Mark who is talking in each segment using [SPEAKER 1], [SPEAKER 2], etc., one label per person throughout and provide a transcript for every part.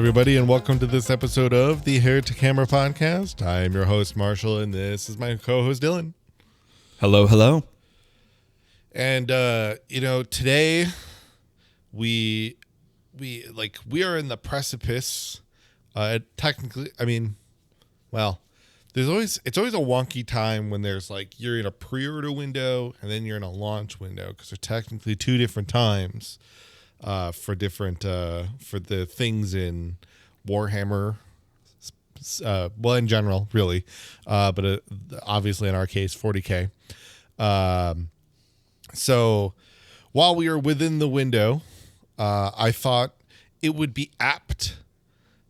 [SPEAKER 1] everybody, and welcome to this episode of the Heretic Hammer Podcast. I am your host, Marshall, and this is my co-host, Dylan.
[SPEAKER 2] Hello, hello.
[SPEAKER 1] And, today we are in the precipice. Technically, it's always a wonky time when there's you're in a pre-order window and then you're in a launch window, because they're technically two different times. For the things in Warhammer, in general, really, but obviously in our case, 40k. So while we are within the window, I thought it would be apt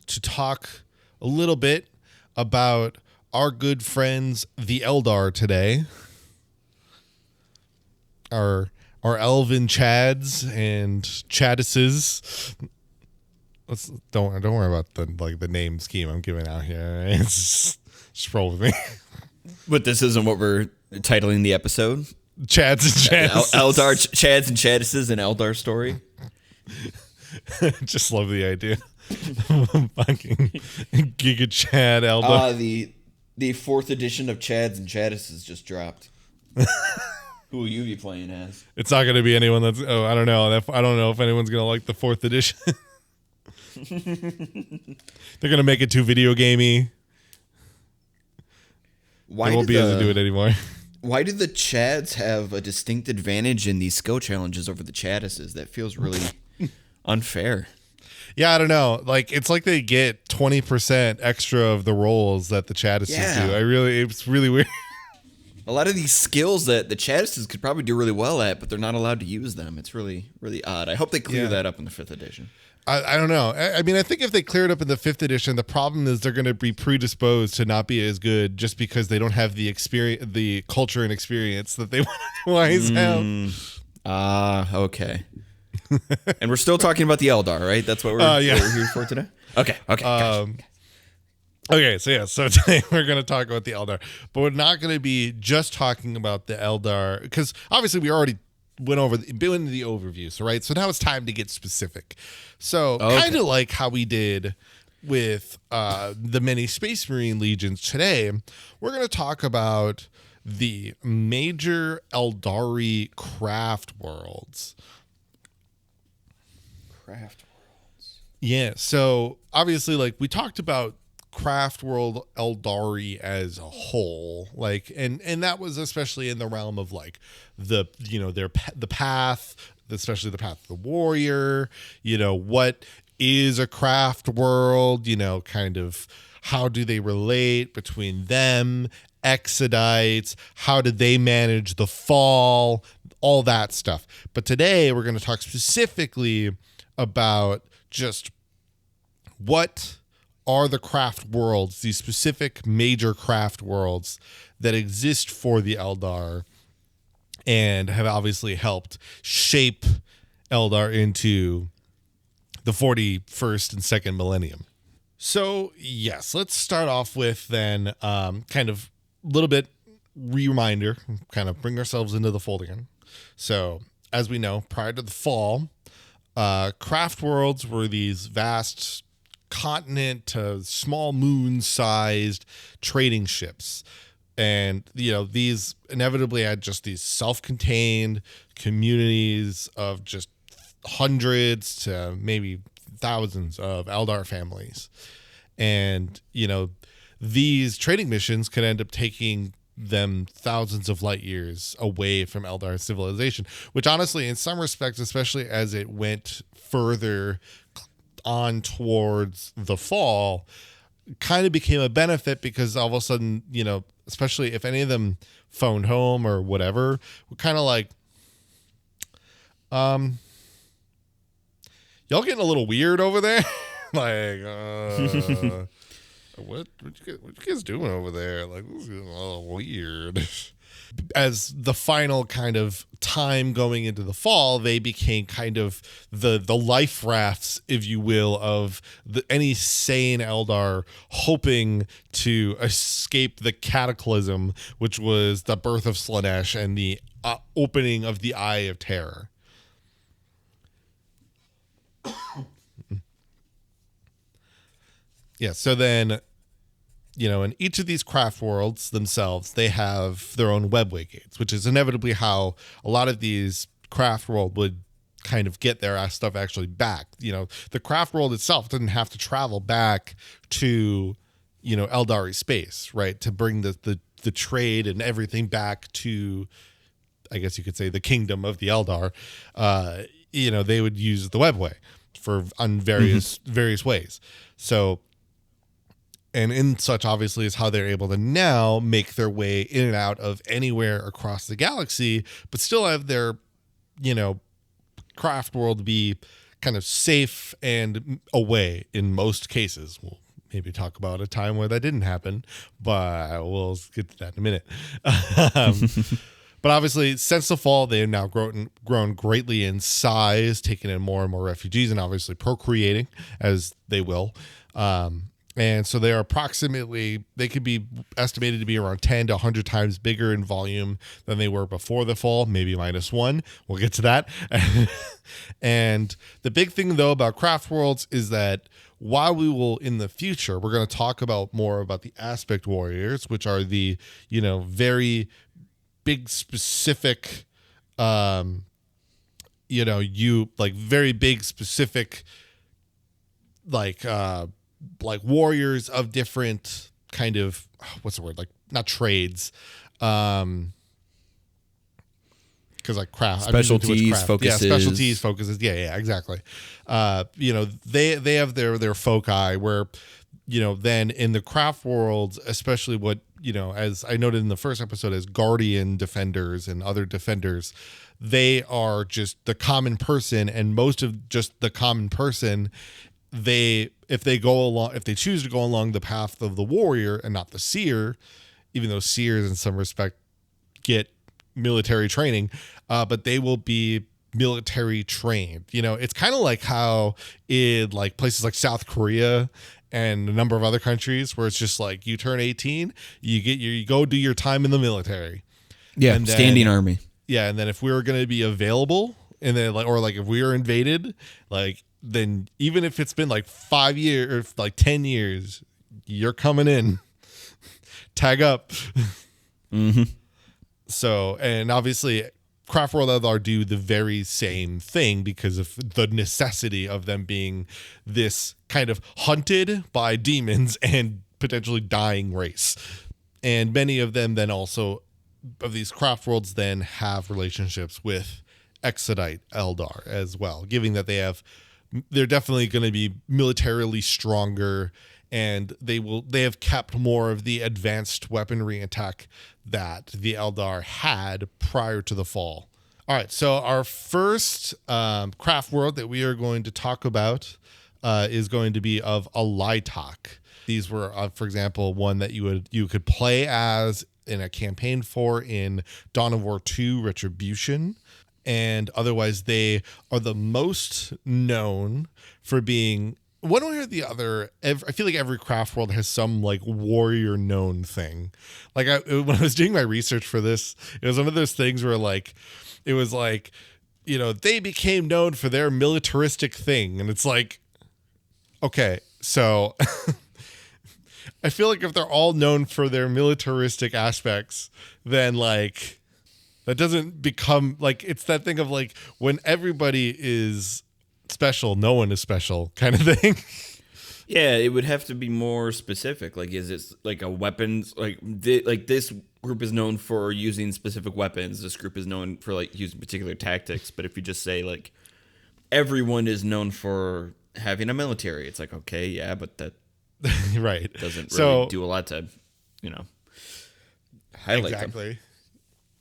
[SPEAKER 1] to talk a little bit about our good friends, the Eldar, today. Our elven chads and chadises. Don't worry about the name scheme I'm giving out here. It's just roll with me.
[SPEAKER 2] But this isn't what we're titling the episode.
[SPEAKER 1] Chads and chadises.
[SPEAKER 2] Eldar, chads and chadises, an Eldar story.
[SPEAKER 1] Just love the idea. Fucking Giga Chad Eldar.
[SPEAKER 2] The fourth edition of Chads and Chadises just dropped. Who will you be playing as?
[SPEAKER 1] It's not going to be anyone that's... Oh, I don't know. I don't know if anyone's going to like the 4th edition. They're going to make it too video gamey. They won't be able to do it anymore.
[SPEAKER 2] Why do the Chads have a distinct advantage in these skill challenges over the Chadises? That feels really unfair.
[SPEAKER 1] Yeah, I don't know. It's like they get 20% extra of the rolls that the Chadises do. It's really weird.
[SPEAKER 2] A lot of these skills that the Chadises could probably do really well at, but they're not allowed to use them. It's really, really odd. I hope they clear that up in the 5th edition.
[SPEAKER 1] I don't know. I mean, I think if they clear it up in the 5th edition, the problem is they're going to be predisposed to not be as good just because they don't have the experience, the culture and experience that they would otherwise have.
[SPEAKER 2] Okay. And we're still talking about the Eldar, right? That's what we're here for today? Okay. Gotcha.
[SPEAKER 1] Okay, so today we're going to talk about the Eldar, but we're not going to be just talking about the Eldar, because obviously we already went into the overview, right? So now it's time to get specific. So kind of like how we did with the many Space Marine Legions today, we're going to talk about the major Eldari craft worlds. Yeah, so obviously we talked about Craft World Eldari as a whole, and that was especially in the realm of the path, especially the path of the warrior, what is a craft world, kind of how do they relate between them, Exodites, how did they manage the fall, all that stuff. But today we're going to talk specifically about just what are the craft worlds, these specific major craft worlds that exist for the Eldar and have obviously helped shape Eldar into the 41st and 2nd millennium. So, yes, let's start off with then kind of a little bit reminder, kind of bring ourselves into the fold again. So, as we know, prior to the fall, craft worlds were these vast continent to small moon-sized trading ships, and these inevitably had just these self-contained communities of just hundreds to maybe thousands of Eldar families, and these trading missions could end up taking them thousands of light years away from Eldar civilization, which honestly, in some respects, especially as it went further on towards the fall, kind of became a benefit, because all of a sudden, especially if any of them phoned home or whatever, we're kind of y'all getting a little weird over there. What you guys doing over there? This is a little weird. As the final kind of time going into the fall, they became kind of the life rafts, if you will, of any sane Eldar hoping to escape the cataclysm, which was the birth of Slaanesh and the opening of the Eye of Terror. Yeah. So then, in each of these craft worlds themselves, they have their own webway gates, which is inevitably how a lot of these craft world would kind of get their stuff actually back. The craft world itself didn't have to travel back to, Eldari space, right? To bring the trade and everything back to, I guess you could say, the kingdom of the Eldar. They would use the webway on various ways. So, and in such, obviously, is how they're able to now make their way in and out of anywhere across the galaxy, but still have their, craft world be kind of safe and away in most cases. We'll maybe talk about a time where that didn't happen, but we'll get to that in a minute. But obviously, since the fall, they have now grown greatly in size, taking in more and more refugees, and obviously procreating, as they will. And so they could be estimated to be around 10 to 100 times bigger in volume than they were before the fall, maybe -1. We'll get to that. And the big thing, though, about craft worlds is that while we will, in the future, we're going to talk more about the aspect warriors, which are the, very big specific, very big specific, like warriors of different kind of, what's the word, like not trades, because like craft
[SPEAKER 2] specialties
[SPEAKER 1] focuses, yeah, exactly. They have their foci where, then in the craft worlds, especially what, as I noted in the first episode, as guardian defenders and other defenders, they are just the common person, and most of just the common person, if they choose to go along the path of the warrior and not the seer, even though seers in some respect get military training, but they will be military trained. It's kind of like how in like places like South Korea and a number of other countries where it's just like you turn 18, you go do your time in the military.
[SPEAKER 2] Yeah, and standing army.
[SPEAKER 1] Yeah, and then if we were going to be available, and then if we were invaded, then even if it's been like 5 years or like 10 years, you're coming in. Tag up.
[SPEAKER 2] Mm-hmm.
[SPEAKER 1] So, and obviously, Craft World Eldar do the very same thing because of the necessity of them being this kind of hunted by demons and potentially dying race. And many of them then also, of these Craft Worlds, then have relationships with Exodite Eldar as well, given that they're definitely going to be militarily stronger, and they have kept more of the advanced weaponry and tech that the Eldar had prior to the fall. All right, so our first craft world that we are going to talk about is going to be of Alaitoc. These were, for example, one that you could play as in a campaign in Dawn of War 2 Retribution. And otherwise, they are the most known for being, one way or the other. I feel like every craft world has some like warrior known thing. Like when I was doing my research for this, it was one of those things where it was they became known for their militaristic thing. And it's like, okay, so I feel like if they're all known for their militaristic aspects, then that doesn't become it's that thing of when everybody is special, no one is special kind of thing.
[SPEAKER 2] Yeah, it would have to be more specific. Is it like a weapons, this group is known for using specific weapons. This group is known for using particular tactics. But if you just say everyone is known for having a military, it's okay, yeah, but that
[SPEAKER 1] right
[SPEAKER 2] doesn't really do a lot to, highlight
[SPEAKER 1] exactly.
[SPEAKER 2] them.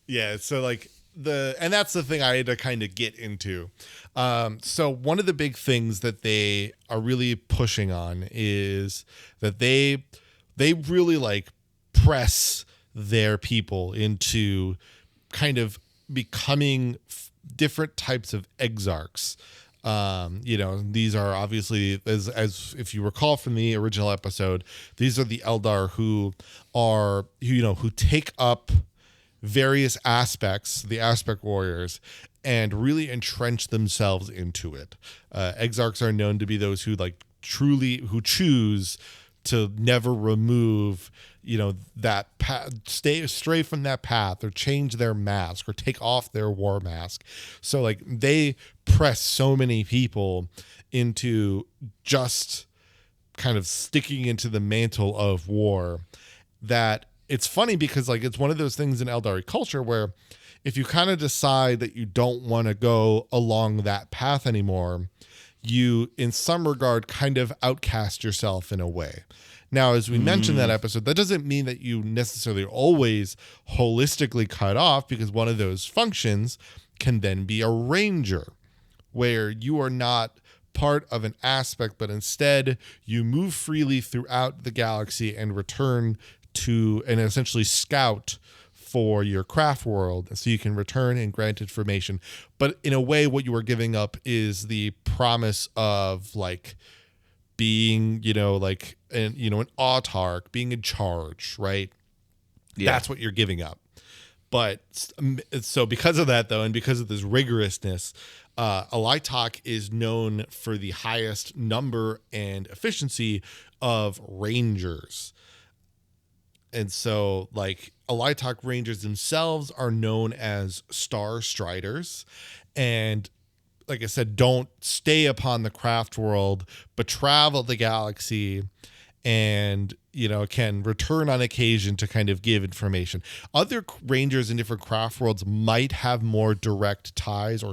[SPEAKER 1] Yeah, so and that's the thing I had to kind of get into. So one of the big things that they are really pushing on is that they really press their people into kind of becoming different types of exarchs. These are obviously, as if you recall from the original episode, these are the Eldar who take up various aspects, the aspect warriors, and really entrench themselves into it. Exarchs are known to be those who choose to never remove, that path, stray from that path, or change their mask, or take off their war mask. So like they press so many people into just kind of sticking into the mantle of war that it's funny, because like it's one of those things in Eldari culture where if you kind of decide that you don't want to go along that path anymore, you in some regard kind of outcast yourself in a way. Now, as we mentioned that episode, that doesn't mean that you necessarily always holistically cut off, because one of those functions can then be a ranger, where you are not part of an aspect, but instead you move freely throughout the galaxy and return to and essentially scout for your craft world, so you can return and grant information. But in a way, what you are giving up is the promise of like being, like an autarch, being in charge, right? Yeah. That's what you're giving up. But so because of that, though, and because of this rigorousness, Alaitoc is known for the highest number and efficiency of rangers. And so, like, Alaitoc rangers themselves are known as Star Striders. And like I said, don't stay upon the craft world, but travel the galaxy and, can return on occasion to kind of give information. Other rangers in different craft worlds might have more direct ties, or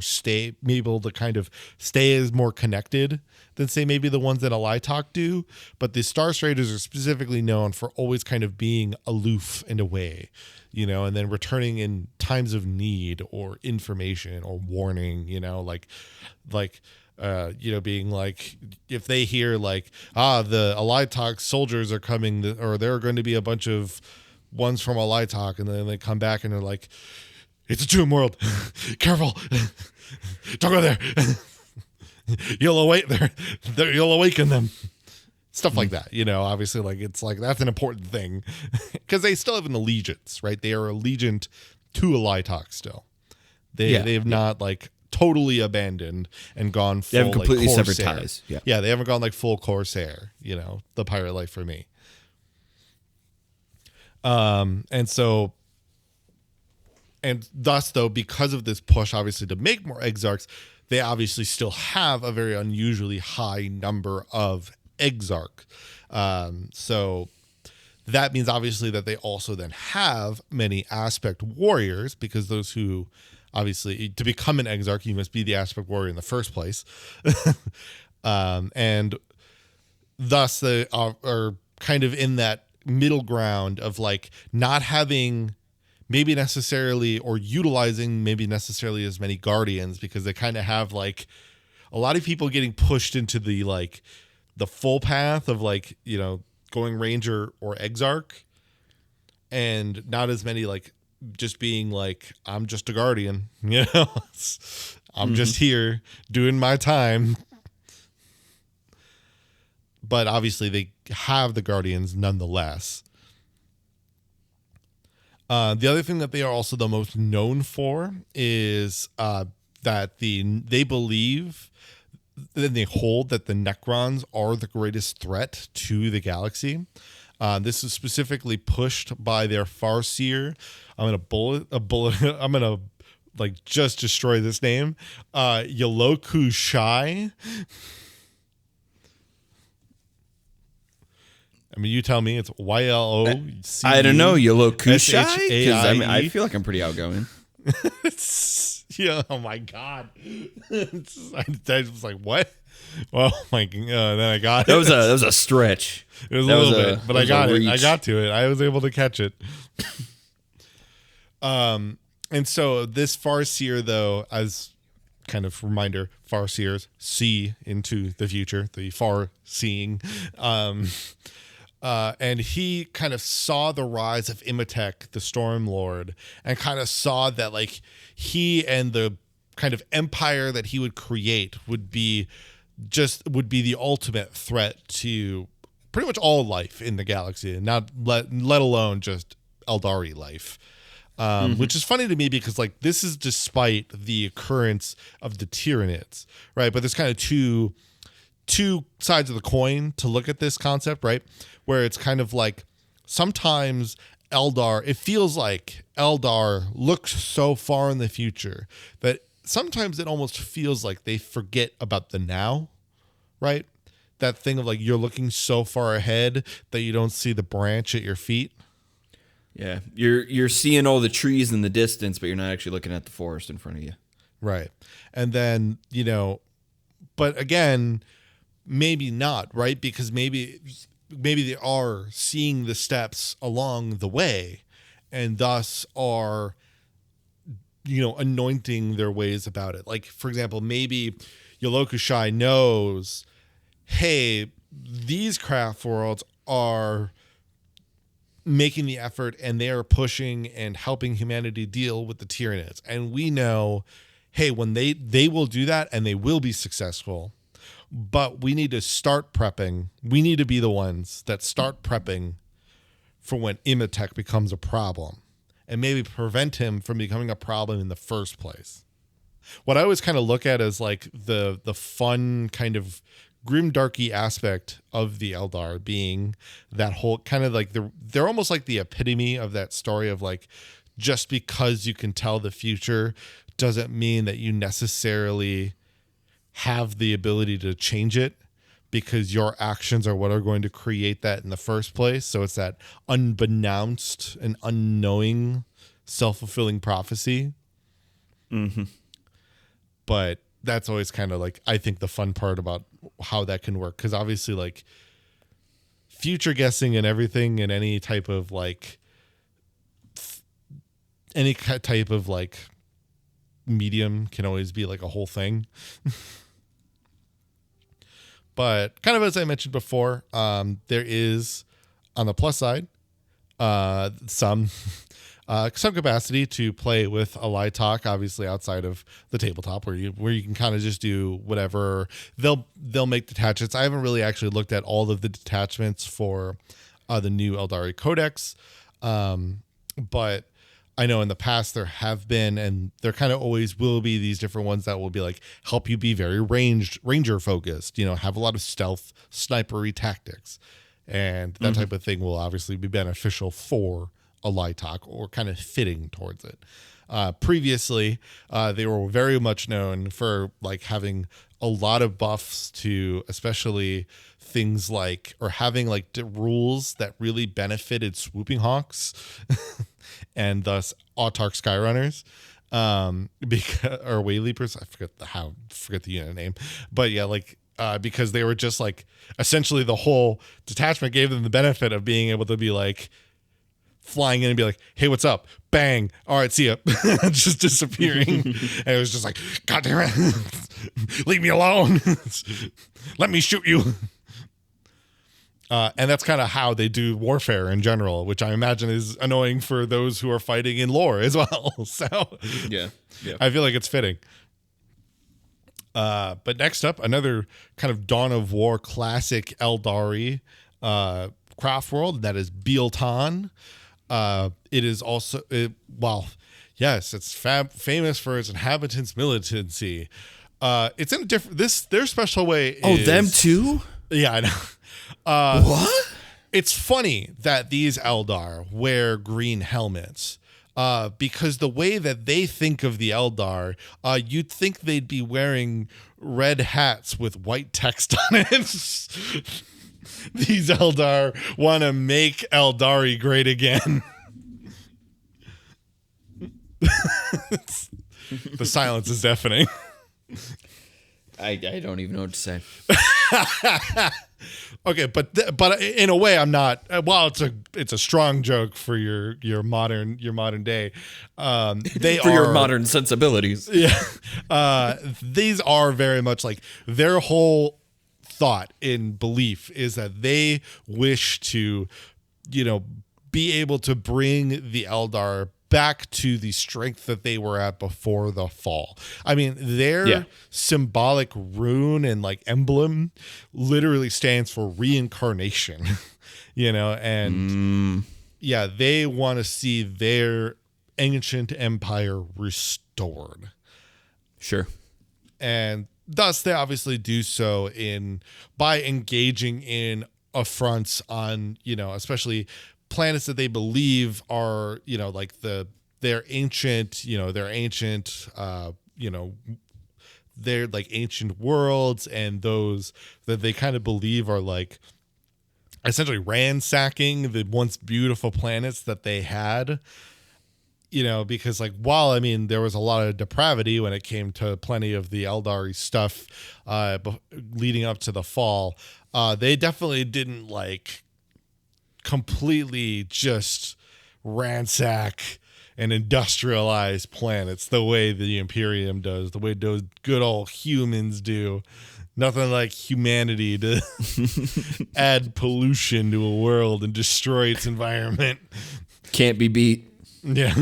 [SPEAKER 1] be able to kind of stay as more connected than, say, maybe the ones that Alaitoc do. But the Star Striders are specifically known for always kind of being aloof in a way, and then returning in times of need or information or warning, being like, if they hear like, the Alaitoc soldiers are coming, or there are going to be a bunch of ones from Alaitoc, and then they come back and they're like, it's a tomb world. Careful. Don't go there. You'll awaken them. Stuff like that, obviously, like, it's like, that's an important thing because they still have an allegiance, right? They are allegiant to Alaitoc still. They have not like totally abandoned and gone full,
[SPEAKER 2] they have completely
[SPEAKER 1] like,
[SPEAKER 2] severed ties.
[SPEAKER 1] Yeah, they haven't gone like full Corsair, the pirate life for me. And thus, though, because of this push, obviously, to make more exarchs, they obviously still have a very unusually high number of exarch. So that means obviously that they also then have many aspect warriors, because those who obviously, to become an exarch, you must be the aspect warrior in the first place. And thus they are kind of in that middle ground of like not having maybe necessarily, or utilizing maybe necessarily as many guardians, because they kind of have like a lot of people getting pushed into the like the full path of like, going ranger or exarch, and not as many like just being like, I'm just a guardian, I'm just here doing my time. But obviously they have the guardians nonetheless. The other thing that they are also the most known for is that they believe and they hold that the Necrons are the greatest threat to the galaxy. This is specifically pushed by their Farseer. I'm gonna like just destroy this name. Yoloku Shai. I mean, you tell me. It's YLOC.
[SPEAKER 2] I don't know, Yoloku Shai, because I feel like I'm pretty outgoing.
[SPEAKER 1] Yeah. Oh my god. I was like, what? Well, like, then I got it.
[SPEAKER 2] That was a stretch.
[SPEAKER 1] It was a little bit, but I got it. I got to it. I was able to catch it. And so this Farseer, though, as kind of reminder, Farseers see into the future, the far seeing. And he kind of saw the rise of Imatech, the Stormlord, and kind of saw that like he and the kind of empire that he would create would be the ultimate threat to pretty much all life in the galaxy, and not let alone just Eldari life. Which is funny to me because like this is despite the occurrence of the Tyranids, right? But there's kind of two two sides of the coin to look at this concept, right? Where it's kind of like sometimes Eldar, it feels like Eldar looks so far in the future that sometimes it almost feels like they forget about the now, right? That thing of like you're looking so far ahead that you don't see the branch at your feet.
[SPEAKER 2] Yeah, you're seeing all the trees in the distance, but you're not actually looking at the forest in front of you.
[SPEAKER 1] Right. And then, but again, maybe not, right? Because maybe they are seeing the steps along the way and thus are, anointing their ways about it. Like, for example, maybe Yolokushai knows, hey, these craft worlds are making the effort and they are pushing and helping humanity deal with the Tyranids. And we know, hey, when they will do that and they will be successful, but we need to start prepping. We need to be the ones that start prepping for when Imatech becomes a problem and maybe prevent him from becoming a problem in the first place. What I always kind of look at as like the fun kind of grimdarky aspect of the Eldar being that whole kind of like they're almost like the epitome of that story of like, just because you can tell the future doesn't mean that you necessarily have the ability to change it, because your actions are what are going to create that in the first place. So it's that unbeknownst and unknowing self-fulfilling prophecy.
[SPEAKER 2] Mm-hmm.
[SPEAKER 1] But that's always kind of like, I think the fun part about how that can work. Because obviously like future guessing and everything and any type of like medium can always be like a whole thing. But kind of as I mentioned before, there is on the plus side some capacity to play with Alaitoc, obviously outside of the tabletop, where you can kind of just do whatever. They'll make detachments. I haven't really actually looked at all of the detachments for the new Eldari Codex, but I know in the past there have been, and there kind of always will be, these different ones that will be like help you be very ranger focused, have a lot of stealth snipery tactics, and that type of thing will obviously be beneficial for Alaitoc or kind of fitting towards it. Previously, they were very much known for like having a lot of buffs to especially things like, or having like rules that really benefited swooping hawks and thus autarch skyrunners, because, or way leapers. I forget the unit name, but yeah, like because they were just like essentially the whole detachment gave them the benefit of being able to be like flying in and be like, hey, what's up? Bang. All right, see ya. Just disappearing. And it was just like, God damn it. Leave me alone. Let me shoot you. And that's kind of how they do warfare in general, which I imagine is annoying for those who are fighting in lore as well. So
[SPEAKER 2] yeah.
[SPEAKER 1] I feel like it's fitting. But next up, another kind of Dawn of War classic Eldari craft world, that is Bieltan. It is also, yes, it's famous for its inhabitants' militancy. It's in a different, their special way is...
[SPEAKER 2] Oh, them too?
[SPEAKER 1] Yeah, I know.
[SPEAKER 2] What?
[SPEAKER 1] It's funny that these Eldar wear green helmets, because the way that they think of the Eldar, you'd think they'd be wearing red hats with white text on it. These Eldar want to make Eldari great again. The silence is deafening.
[SPEAKER 2] I don't even know what to say.
[SPEAKER 1] Okay, but in a way, I'm not. Well, it's a strong joke for your modern day. They
[SPEAKER 2] for
[SPEAKER 1] are
[SPEAKER 2] your modern sensibilities.
[SPEAKER 1] Yeah, these are very much like their whole thought and belief is that they wish to, be able to bring the Eldar back to the strength that they were at before the fall. I mean, their symbolic rune and like emblem literally stands for reincarnation, and they want to see their ancient empire restored.
[SPEAKER 2] Sure.
[SPEAKER 1] And thus they obviously do so by engaging in affronts on, especially planets that they believe are, like their ancient, they're like ancient worlds, and those that they kind of believe are like essentially ransacking the once beautiful planets that they had, because like, while there was a lot of depravity when it came to plenty of the Eldar stuff leading up to the fall, they definitely didn't like completely just ransack and industrialize planets the way the Imperium does, the way those good old humans do. Nothing like humanity to add pollution to a world and destroy its environment.
[SPEAKER 2] Can't be beat.
[SPEAKER 1] Yeah.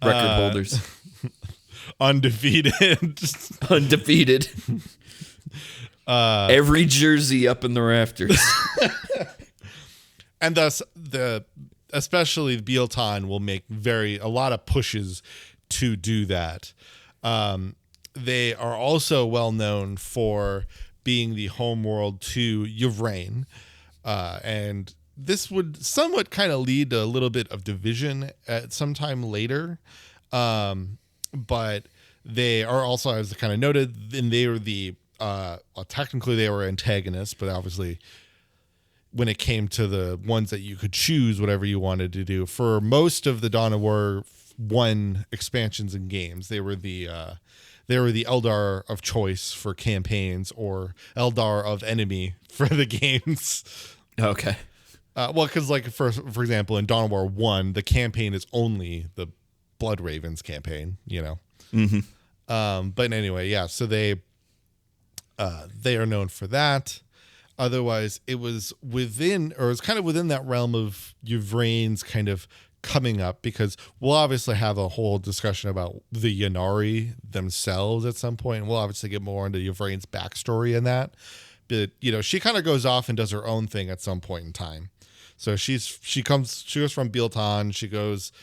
[SPEAKER 2] Record holders.
[SPEAKER 1] Undefeated.
[SPEAKER 2] Undefeated. Every jersey up in the rafters.
[SPEAKER 1] And thus, especially Biel-Tan will make a lot of pushes to do that. They are also well known for being the homeworld to Yvraine. And this would somewhat kind of lead to a little bit of division at some time later. But they are also, as kind of noted, and they were technically they were antagonists, but obviously when it came to the ones that you could choose whatever you wanted to do, for most of the Dawn of War 1 expansions and games, they were the Eldar of choice for campaigns, or Eldar of enemy for the games.
[SPEAKER 2] Okay.
[SPEAKER 1] Well, because like for example, in Dawn of War 1, the campaign is only the Blood Ravens campaign,
[SPEAKER 2] Mm-hmm.
[SPEAKER 1] But anyway, yeah. So they are known for that. Otherwise, it was kind of within that realm of Yvraine's kind of coming up, because we'll obviously have a whole discussion about the Ynnari themselves at some point, and we'll obviously get more into Yvraine's backstory in that. But she kind of goes off and does her own thing at some point in time. So she goes from Biel-Tan, she goes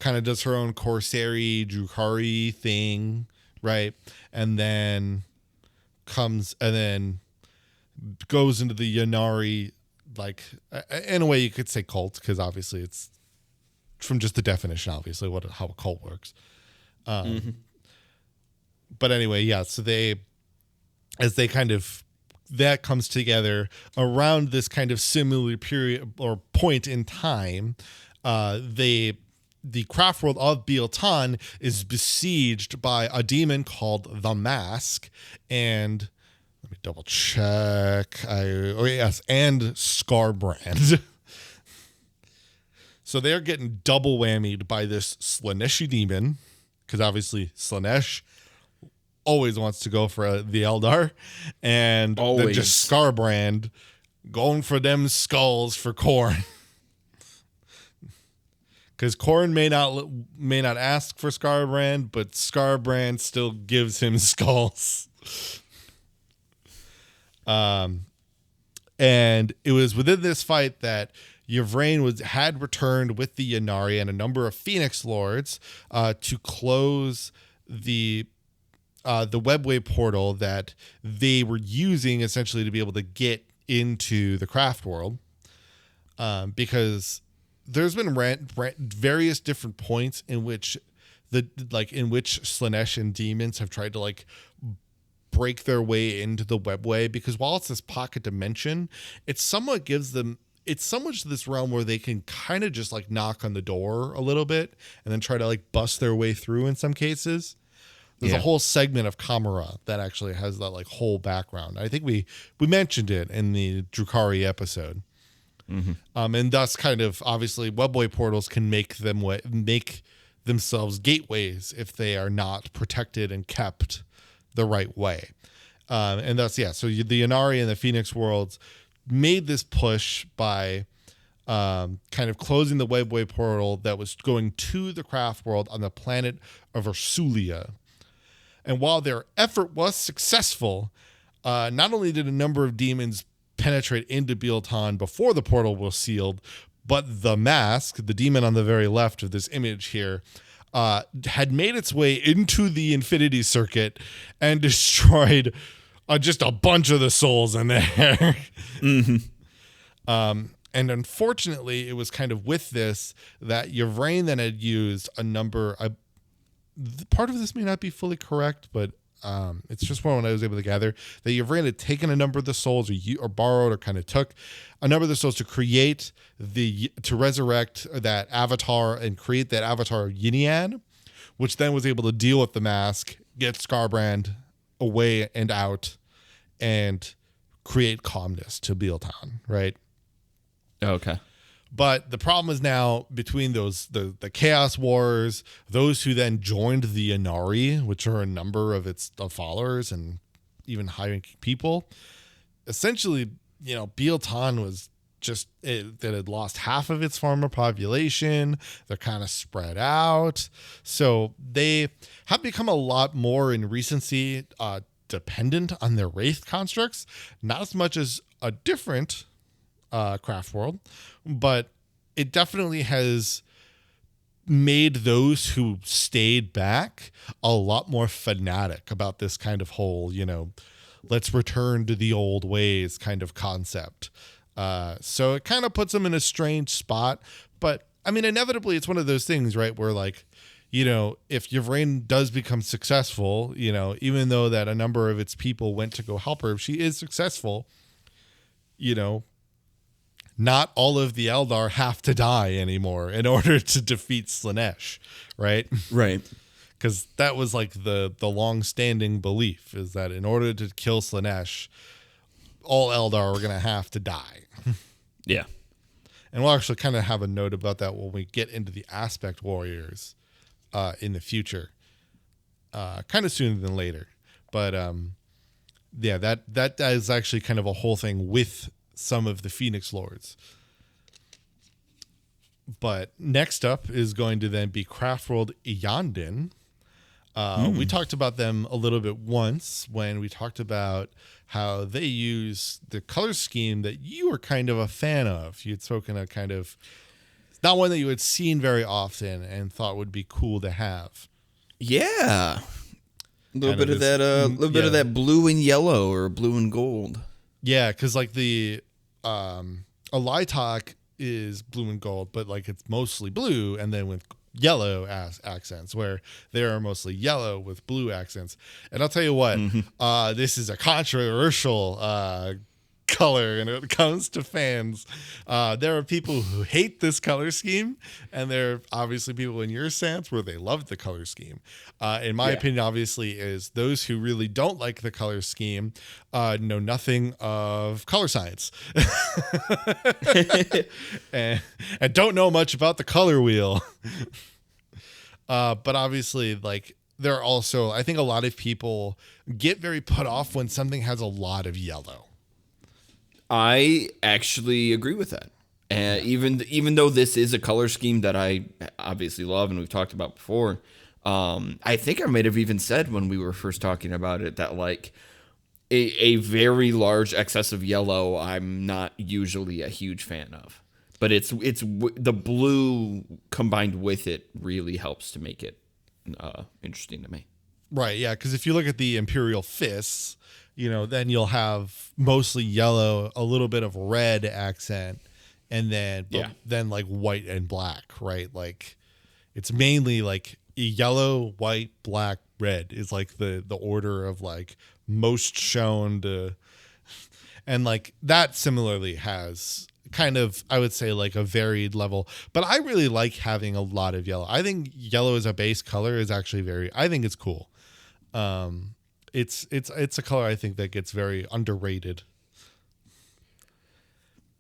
[SPEAKER 1] kind of does her own Corsari, Drukhari thing, right? And then goes into the Ynnari, like, in a way you could say cult, because obviously it's from just the definition, obviously, how a cult works. But anyway, yeah, so that comes together around this kind of similar period or point in time. The craft world of Biel-Tan is besieged by a demon called the Mask, and let me double check. And Skarbrand. So they're getting double whammied by this Slaaneshi demon, because obviously Slaanesh always wants to go for the Eldar, and then just Skarbrand going for them skulls for Khorne. Because Khorne may not ask for Skarbrand, but Skarbrand still gives him skulls. And it was within this fight that Yvraine had returned with the Ynnari and a number of Phoenix Lords to close the webway portal that they were using essentially to be able to get into the craft world, because there's been various different points in which Slaanesh and demons have tried to like break their way into the webway, because while it's this pocket dimension, it somewhat this realm where they can kind of just like knock on the door a little bit and then try to like bust their way through in some cases. There's a whole segment of Kamara that actually has that like whole background. I think we mentioned it in the Drukhari episode. Mm-hmm. And thus kind of obviously webway portals can make themselves gateways if they are not protected and kept the right way. And thus, yeah, so the Ynnari and the Phoenix worlds made this push by kind of closing the webway portal that was going to the craft world on the planet of Ursulia. And while their effort was successful, not only did a number of demons penetrate into Biel-Tan before the portal was sealed, but the Mask, the demon on the very left of this image here, had made its way into the Infinity Circuit and destroyed just a bunch of the souls in there. And unfortunately, it was kind of with this that Yvraine then had used a number. Part of this may not be fully correct, but it's just one I was able to gather that Yvraine had taken a number of the souls, or borrowed, or kind of took a number of the souls to resurrect that avatar and create that avatar of Yinian, which then was able to deal with the mask, get Skarbrand away and out, and create calmness to Bealtown, right?
[SPEAKER 2] Okay.
[SPEAKER 1] But the problem is now between the Chaos Wars, those who then joined the Inari, which are a number of its followers and even high-ranking people. Essentially, Bealtown was just that had lost half of its farmer population. They're kind of spread out, so they have become a lot more in recency dependent on their wraith constructs. Not as much as a different Craftworld, but it definitely has made those who stayed back a lot more fanatic about this kind of whole, let's return to the old ways kind of concept. So it kind of puts them in a strange spot, but I mean, inevitably it's one of those things, right? Where like, if Yvraine does become successful, even though that a number of its people went to go help her, if she is successful, not all of the Eldar have to die anymore in order to defeat Slaanesh, right?
[SPEAKER 2] Right.
[SPEAKER 1] Because that was like the long-standing belief, is that in order to kill Slaanesh, all Eldar are going to have to die.
[SPEAKER 2] Yeah.
[SPEAKER 1] And we'll actually kind of have a note about that when we get into the Aspect Warriors in the future. Kind of sooner than later. But yeah, that is actually kind of a whole thing with some of the Phoenix Lords. But next up is going to then be Craftworld Iyanden. We talked about them a little bit once when we talked about how they use the color scheme that you were kind of a fan of. You had spoken of kind of, not one that you had seen very often and thought would be cool to have.
[SPEAKER 2] Yeah. A little bit of that blue and yellow, or blue and gold.
[SPEAKER 1] Yeah, because like the Alaitoc is blue and gold, but like it's mostly blue, and then with yellow accents, where they are mostly yellow with blue accents. And I'll tell you what, this is a controversial color, and when it comes to fans, there are people who hate this color scheme, and there are obviously people in your stance where they love the color scheme. In my opinion, obviously, is those who really don't like the color scheme know nothing of color science and don't know much about the color wheel. But obviously, like, there are also, I think a lot of people get very put off when something has a lot of yellow.
[SPEAKER 2] I actually agree with that. And even though this is a color scheme that I obviously love and we've talked about before, I think I might have even said when we were first talking about it that like a very large excess of yellow I'm not usually a huge fan of. But it's the blue combined with it really helps to make it interesting to me.
[SPEAKER 1] Right, yeah, because if you look at the Imperial Fists, then you'll have mostly yellow, a little bit of red accent, and then then like white and black, right? Like it's mainly like yellow, white, black, red is like the order of like most shown to, and like that similarly has kind of, I would say, like a varied level, but I really like having a lot of yellow. I think yellow as a base color is actually I think it's cool. It's a color I think that gets very underrated.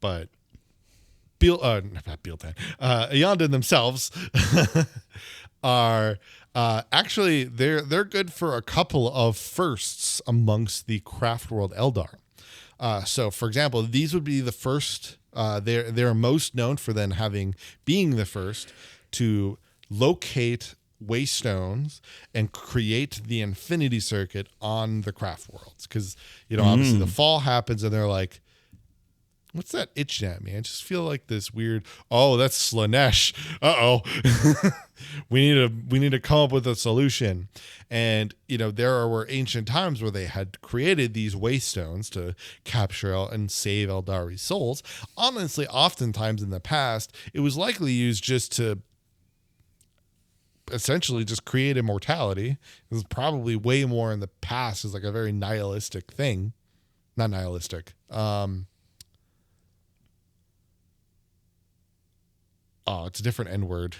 [SPEAKER 1] But Iyanden themselves are actually they're good for a couple of firsts amongst the Craftworld Eldar. So for example, these would be the first. They're most known for then being the first to locate waystones and create the Infinity Circuit on the Craft Worlds, because obviously the fall happens and they're like, What's that itching at me? I just feel like this weird. Oh, that's Slanesh. We need to come up with a solution. And there were ancient times where they had created these waystones to capture and save Eldari's souls. Honestly, oftentimes in the past, it was likely used just to essentially just create immortality. It was probably way more in the past as like a very nihilistic thing. Not nihilistic. It's a different N word.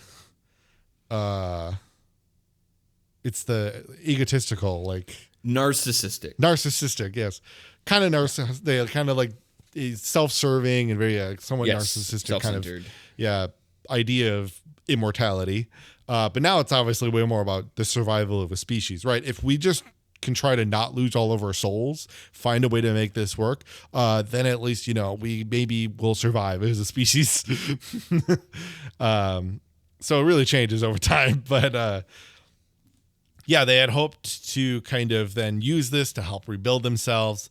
[SPEAKER 1] It's the egotistical, like narcissistic. Yes. Kind of narcissistic. They kind of like self-serving and very somewhat narcissistic kind of, idea of immortality. But now it's obviously way more about the survival of a species, right? If we just can try to not lose all of our souls, find a way to make this work, then at least we maybe will survive as a species. So it really changes over time, but they had hoped to kind of then use this to help rebuild themselves,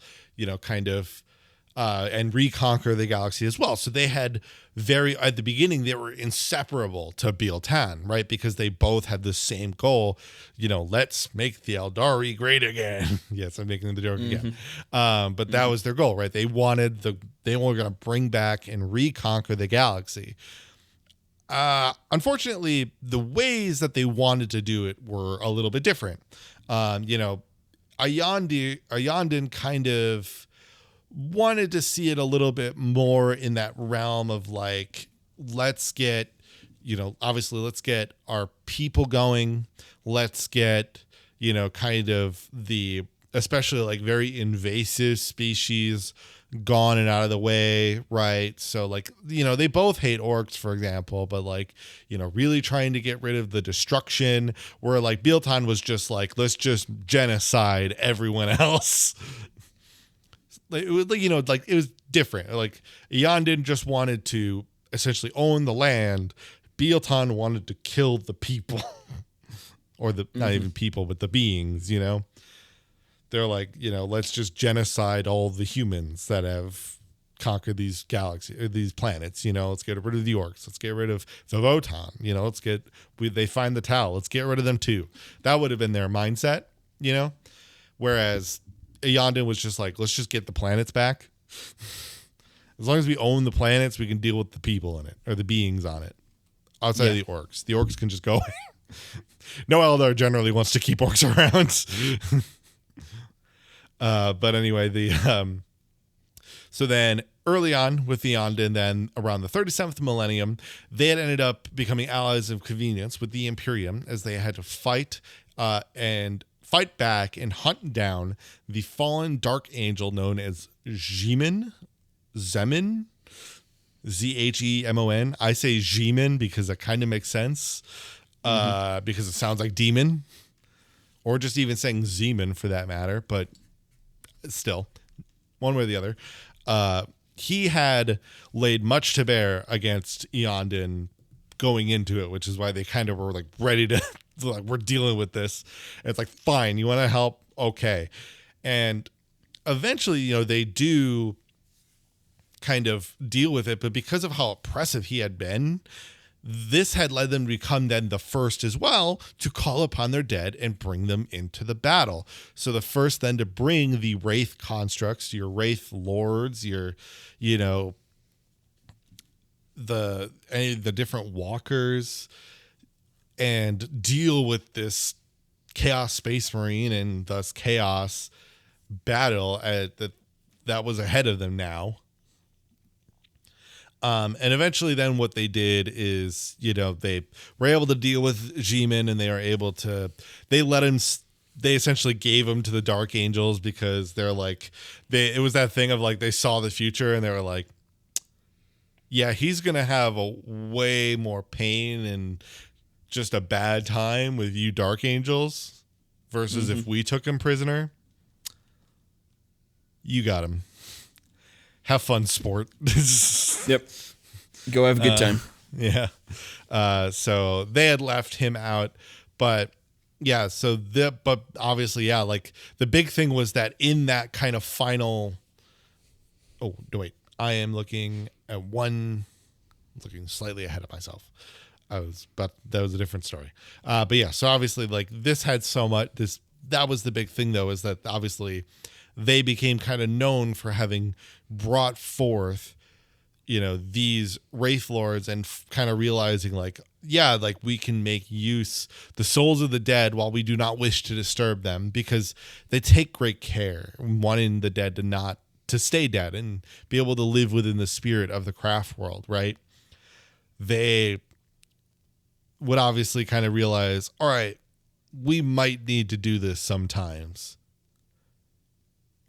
[SPEAKER 1] and reconquer the galaxy as well. So they had at the beginning, they were inseparable to Biel-Tan, right? Because they both had the same goal, let's make the Eldari great again. Yes, I'm making the joke again. But that was their goal, right? They were going to bring back and reconquer the galaxy. Unfortunately, the ways that they wanted to do it were a little bit different. Ayandin kind of wanted to see it a little bit more in that realm of like, let's get our people going. Let's get, kind of the, especially like very invasive species gone and out of the way, right? So like, they both hate orcs, for example, but like, really trying to get rid of the destruction, where like Biel-Tan was just like, let's just genocide everyone else. It was, it was different. Like Ayandin just wanted to essentially own the land. Biel-Tan wanted to kill the people, or not even people, but the beings. They're like, let's just genocide all the humans that have conquered these galaxies, or these planets. Let's get rid of the orcs. Let's get rid of the Votan. They find the Tau. Let's get rid of them too. That would have been their mindset. Whereas Ayandin was just like, let's just get the planets back. As long as we own the planets, we can deal with the people in it, or the beings on it. Outside of the orcs. The orcs can just go away. No Eldar generally wants to keep orcs around. But anyway, so then early on with the Ayandin, then around the 37th millennium, they had ended up becoming allies of convenience with the Imperium, as they had to fight back and hunt down the fallen dark angel known as Zemin. Zhemon. I say Zemin because it kind of makes sense, because it sounds like demon, or just even saying Zeman for that matter, but still, one way or the other. He had laid much to bear against Ayandin going into it, which is why they kind of were like ready to like, we're dealing with this. And it's like, fine, you want to help? Okay. And eventually, they do kind of deal with it, but because of how oppressive he had been, this had led them to become then the first as well to call upon their dead and bring them into the battle. So the first then to bring the Wraith constructs, your Wraith lords, your, the different walkers, and deal with this Chaos Space Marine and thus Chaos battle that was ahead of them now. And eventually then what they did is, they were able to deal with Zeman, and they essentially gave him to the Dark Angels, because they're like, it was that thing of like, they saw the future and they were like, yeah, he's going to have a way more pain and just a bad time with you Dark Angels versus if we took him prisoner. You got him. Have fun, sport.
[SPEAKER 2] Yep. Go have a good time.
[SPEAKER 1] Yeah. So they had left him out, but yeah, but obviously, yeah, like the big thing was that in that kind of final, I am looking at one, looking slightly ahead of myself. But that was a different story. But yeah, so obviously like this had so much, that was the big thing though, is that obviously they became kind of known for having brought forth, these Wraith Lords and kind of realizing like, yeah, like we can make use the souls of the dead while we do not wish to disturb them, because they take great care wanting the dead to stay dead and be able to live within the spirit of the craft world, right? They would obviously kind of realize, all right, we might need to do this sometimes.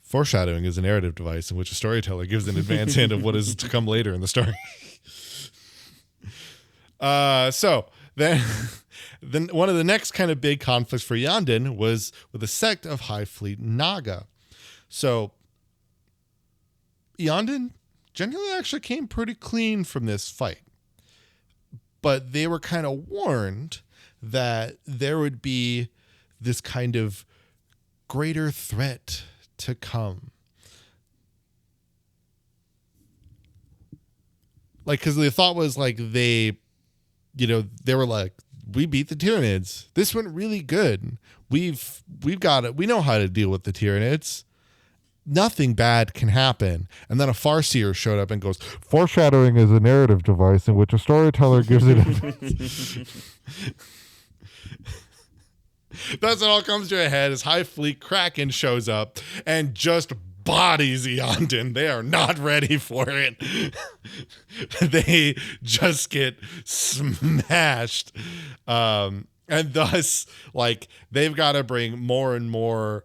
[SPEAKER 1] Foreshadowing is a narrative device in which a storyteller gives an advance hint of what is to come later in the story. So then one of the next kind of big conflicts for Yandin was with a sect of High Fleet Naga. So Yandin generally actually came pretty clean from this fight, but they were kind of warned that there would be this kind of greater threat to come. Like, because the thought was like they were like, we beat the Tyranids. This went really good. We've got it. We know how to deal with the Tyranids. Nothing bad can happen. And then a Farseer showed up and goes, foreshadowing is a narrative device in which a storyteller gives it. That's what all comes to a head as High Fleet Kraken shows up and just bodies Yandin. They are not ready for it. They just get smashed. And thus, like, they've got to bring more and more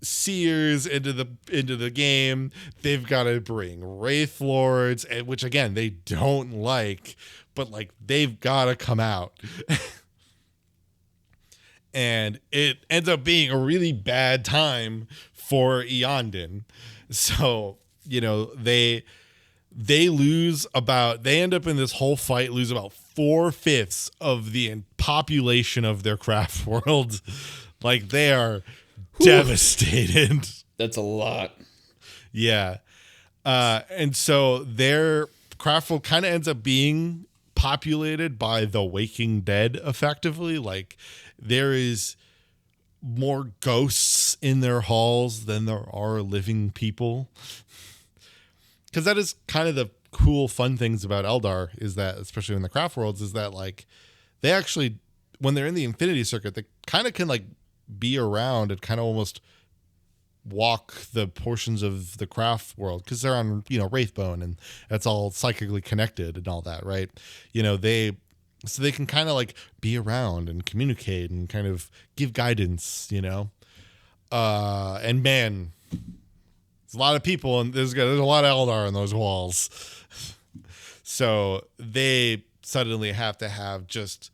[SPEAKER 1] seers into the game. They've got to bring Wraith Lords, which again they don't like, but like they've got to come out. And it ends up being a really bad time for Yandin. So, they end up in this whole fight, lose about 4/5 of the population of their craft world. Like, they are devastated.
[SPEAKER 2] That's a lot.
[SPEAKER 1] Yeah. And so their craft world kind of ends up being populated by the waking dead, effectively. Like, there is more ghosts in their halls than there are living people. Because that is kind of the cool, fun things about Eldar, is that, especially in the craft worlds, is that like they actually, when they're in the Infinity Circuit, they kind of can like be around and kind of almost walk the portions of the craft world, because they're on, Wraithbone, and that's all psychically connected and all that, right? So they can kind of like be around and communicate and kind of give guidance, and man, there's a lot of people, and there's a lot of Eldar in those walls. So they suddenly have to have just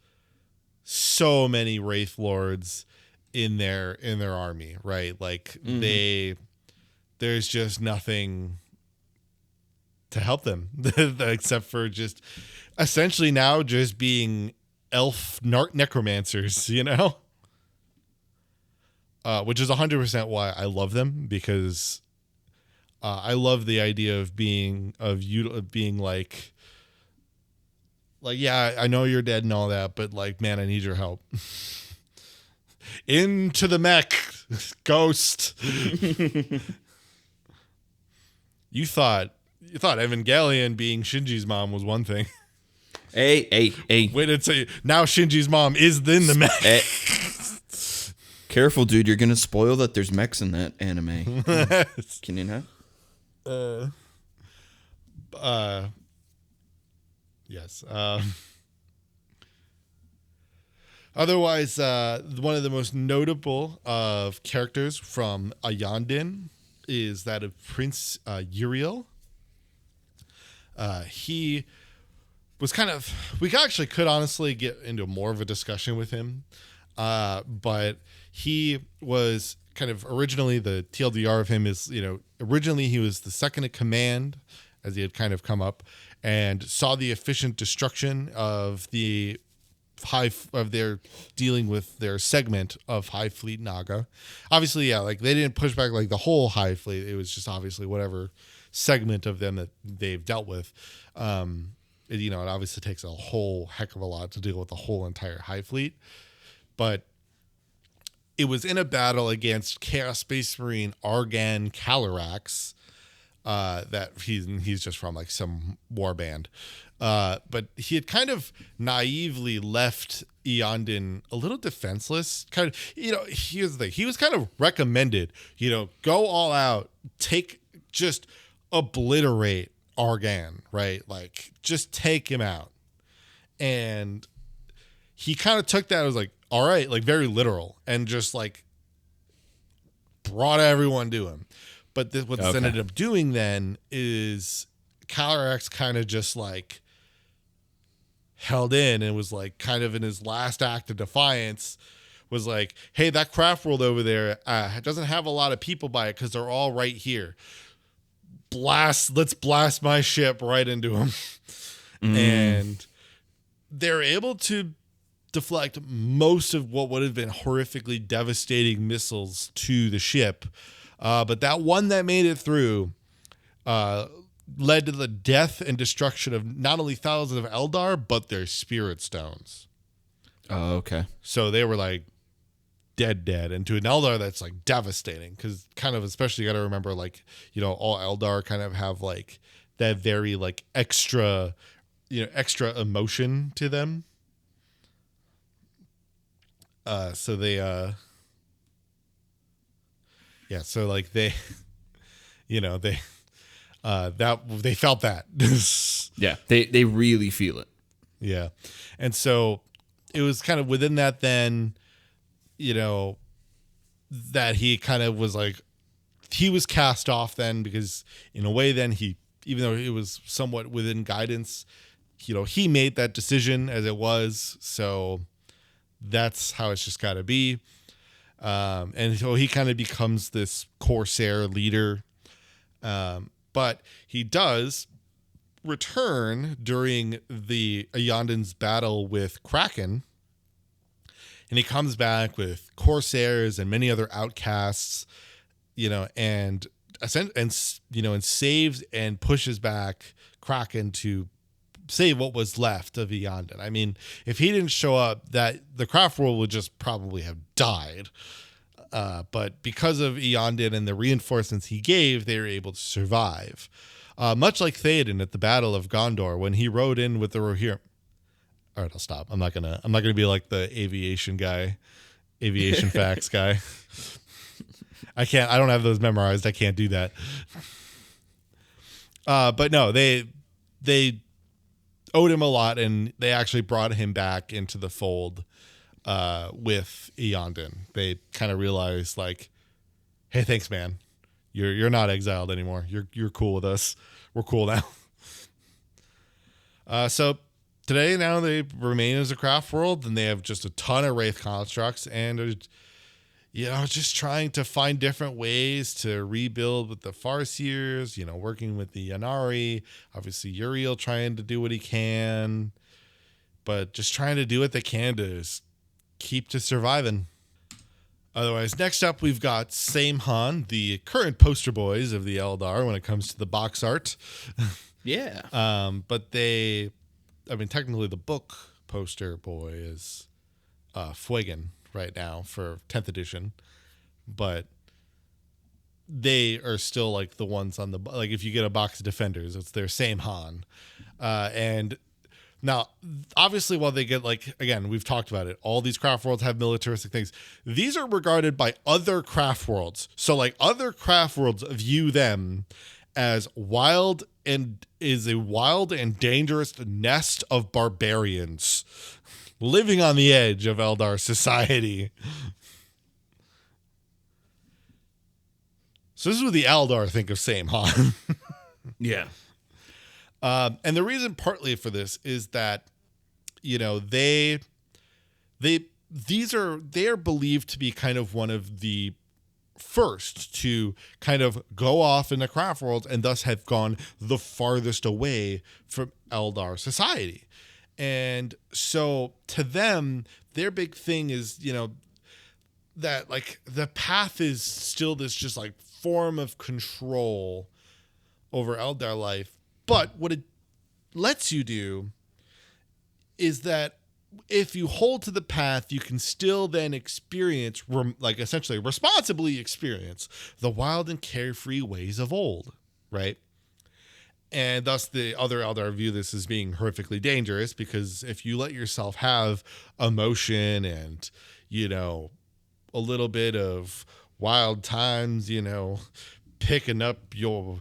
[SPEAKER 1] so many Wraith Lords in their army, right? Like there's just nothing to help them except for just essentially now just being elf necromancers, which is 100% why I love them, because I love the idea of being like, yeah, I know you're dead and all that, but like, man, I need your help. Into the mech, ghost. You thought Evangelion being Shinji's mom was one thing.
[SPEAKER 2] Hey.
[SPEAKER 1] Wait, it's now Shinji's mom is then the mech.
[SPEAKER 2] Hey. Careful, dude. You're going to spoil that there's mechs in that anime. Can you not?
[SPEAKER 1] Yes. Otherwise, one of the most notable of characters from Yandin is that of Prince Uriel. He was we actually could honestly get into more of a discussion with him, but he was kind of originally, the TLDR of him is, originally he was the second in command, as he had kind of come up, and saw the efficient destruction of their dealing with their segment of High Fleet Naga. Obviously, yeah, like they didn't push back like the whole High Fleet. It was just obviously whatever segment of them that they've dealt with. It obviously takes a whole heck of a lot to deal with the whole entire Hive Fleet, but it was in a battle against Chaos Space Marine Argan Calarax, that he's just from like some war band. But he had kind of naively left Eondon a little defenseless. Kind of, here's the thing. He was kind of recommended, go all out, just obliterate Argan, right? Like, just take him out. And he kind of took that as like, all right, like very literal, and just like brought everyone to him. But what this ended up doing then is Calarax kind of just like held in and was like kind of in his last act of defiance was like, hey, that craft world over there doesn't have a lot of people by it because they're all right here. Let's blast my ship right into them. And they're able to deflect most of what would have been horrifically devastating missiles to the ship. But that one that made it through led to the death and destruction of not only thousands of Eldar, but their spirit stones.
[SPEAKER 2] Oh, okay.
[SPEAKER 1] So they were like dead. And to an Eldar, that's like devastating, because kind of, especially you got to remember, like, all Eldar kind of have like that very like extra emotion to them. So they, so like they, they felt that.
[SPEAKER 2] Yeah, they really feel it.
[SPEAKER 1] Yeah. And so it was kind of within that then, that he kind of was like, he was cast off then, because in a way then even though it was somewhat within guidance, he made that decision as it was. So that's how it's just got to be. And so he kind of becomes this Corsair leader. But he does return during the Eondon's battle with Kraken. And he comes back with Corsairs and many other outcasts, and saves and pushes back Kraken to save what was left of Eondon. I mean, if he didn't show up, that the craft world would just probably have died. But because of Eondon and the reinforcements he gave, they were able to survive. Much like Theoden at the Battle of Gondor, when he rode in with the Rohirrim. All right, I'll stop. I'm not gonna be like the aviation facts guy. I don't have those memorized. I can't do that. But no, they owed him a lot, and they actually brought him back into the fold with Eondon. They kind of realized, like, hey, thanks, man. You're not exiled anymore. You're cool with us. We're cool now. So today, now they remain as a craft world, and they have just a ton of Wraith constructs, and are, just trying to find different ways to rebuild with the Farseers, working with the Yanari, obviously Uriel trying to do what he can, but just trying to do what they can to just keep to surviving. Otherwise, next up, we've got Saim-hann, the current poster boys of the Eldar when it comes to the box art.
[SPEAKER 2] Yeah.
[SPEAKER 1] But technically the book poster boy is Fuegan right now for 10th edition, but they are still like the ones on the, like, if you get a box of Defenders, it's their Saim-hann. And now, obviously, while they get, like, again, we've talked about it, all these craft worlds have militaristic things. These are regarded by other craft worlds. So, like, other craft worlds view them as a wild and dangerous nest of barbarians living on the edge of Eldar society. So this is what the Eldar think of Saim-hann.
[SPEAKER 2] Yeah.
[SPEAKER 1] And the reason partly for this is that, they are believed to be kind of one of the first to kind of go off in the craft world, and thus have gone the farthest away from Eldar society. And so to them, their big thing is, that, like, the path is still this just like form of control over Eldar life. But what it lets you do is that if you hold to the path, you can still then experience, like essentially responsibly experience the wild and carefree ways of old, right? And thus the other Eldar view this as being horrifically dangerous, because if you let yourself have emotion and, you know, a little bit of wild times, you know, picking up your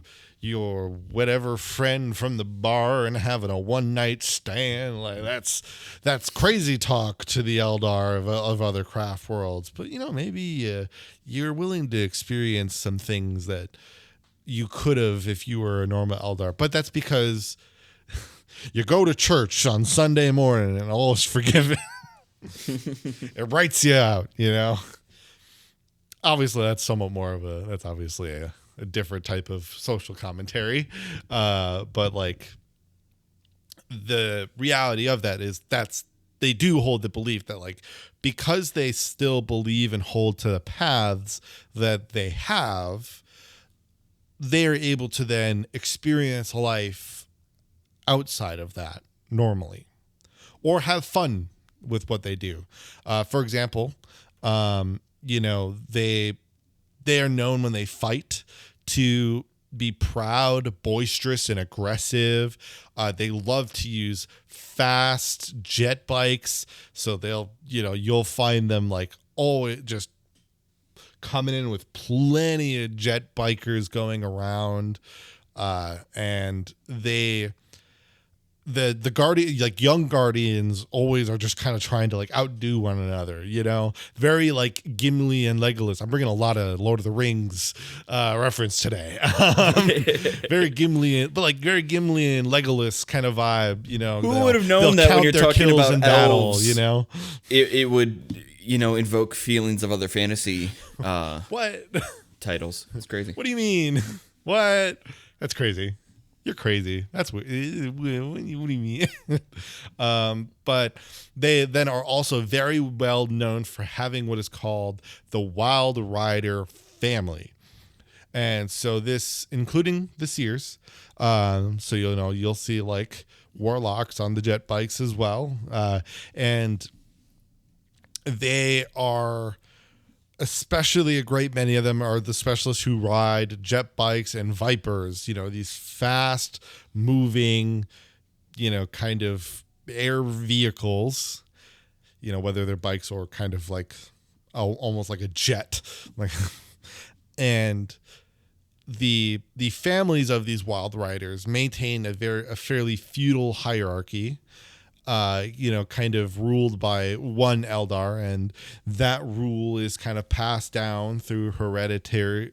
[SPEAKER 1] whatever friend from the bar and having a one night stand, like that's crazy talk to the Eldar of other craft worlds. But you know, maybe you're willing to experience some things that you could have if you were a normal Eldar. But that's because you go to church on Sunday morning and all is forgiven. It writes you out, you know. Obviously, that's somewhat more of that's obviously a different type of social commentary. But like the reality of that is they do hold the belief that like, because they still believe and hold to the paths that they have, they're able to then experience life outside of that normally, or have fun with what they do. For example, you know, they are known when they fight to be proud, boisterous, and aggressive. They love to use fast jet bikes. So you'll find them like, just coming in with plenty of jet bikers going around. And the guardian, like young guardians, always are just kind of trying to like outdo one another, you know, very like Gimli and Legolas. I'm bringing a lot of Lord of the Rings reference today. Very Gimli and Legolas kind of vibe, you know.
[SPEAKER 2] Who would have known that when you're talking about
[SPEAKER 1] in
[SPEAKER 2] elves,
[SPEAKER 1] battle, you know,
[SPEAKER 2] it would, you know, invoke feelings of other fantasy
[SPEAKER 1] what
[SPEAKER 2] titles. That's crazy.
[SPEAKER 1] What do you mean? What? That's crazy. You're crazy. That's what do you mean? But they then are also very well known for having what is called the Wild Rider family. And so this, including the Seers, so you'll see like warlocks on the jet bikes as well. And they are, especially a great many of them are the specialists who ride jet bikes and Vipers, you know, these fast moving, you know, kind of air vehicles, you know, whether they're bikes or kind of like almost like a jet. Like, and the families of these wild riders maintain a fairly feudal hierarchy. You know, kind of ruled by one Eldar, and that rule is kind of passed down through hereditary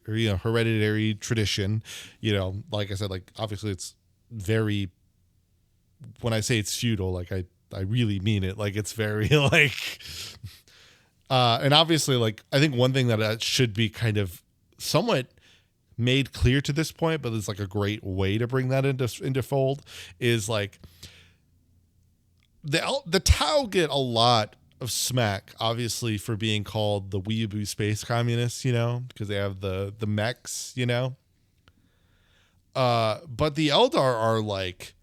[SPEAKER 1] tradition. You know, like I said, like obviously it's very, when I say it's feudal, like I really mean it. Like it's very like, and obviously like I think one thing that should be kind of somewhat made clear to this point, but it's like a great way to bring that into fold is like, the Tau get a lot of smack, obviously, for being called the weeaboo space communists, you know, because they have the mechs, you know. But the Eldar are like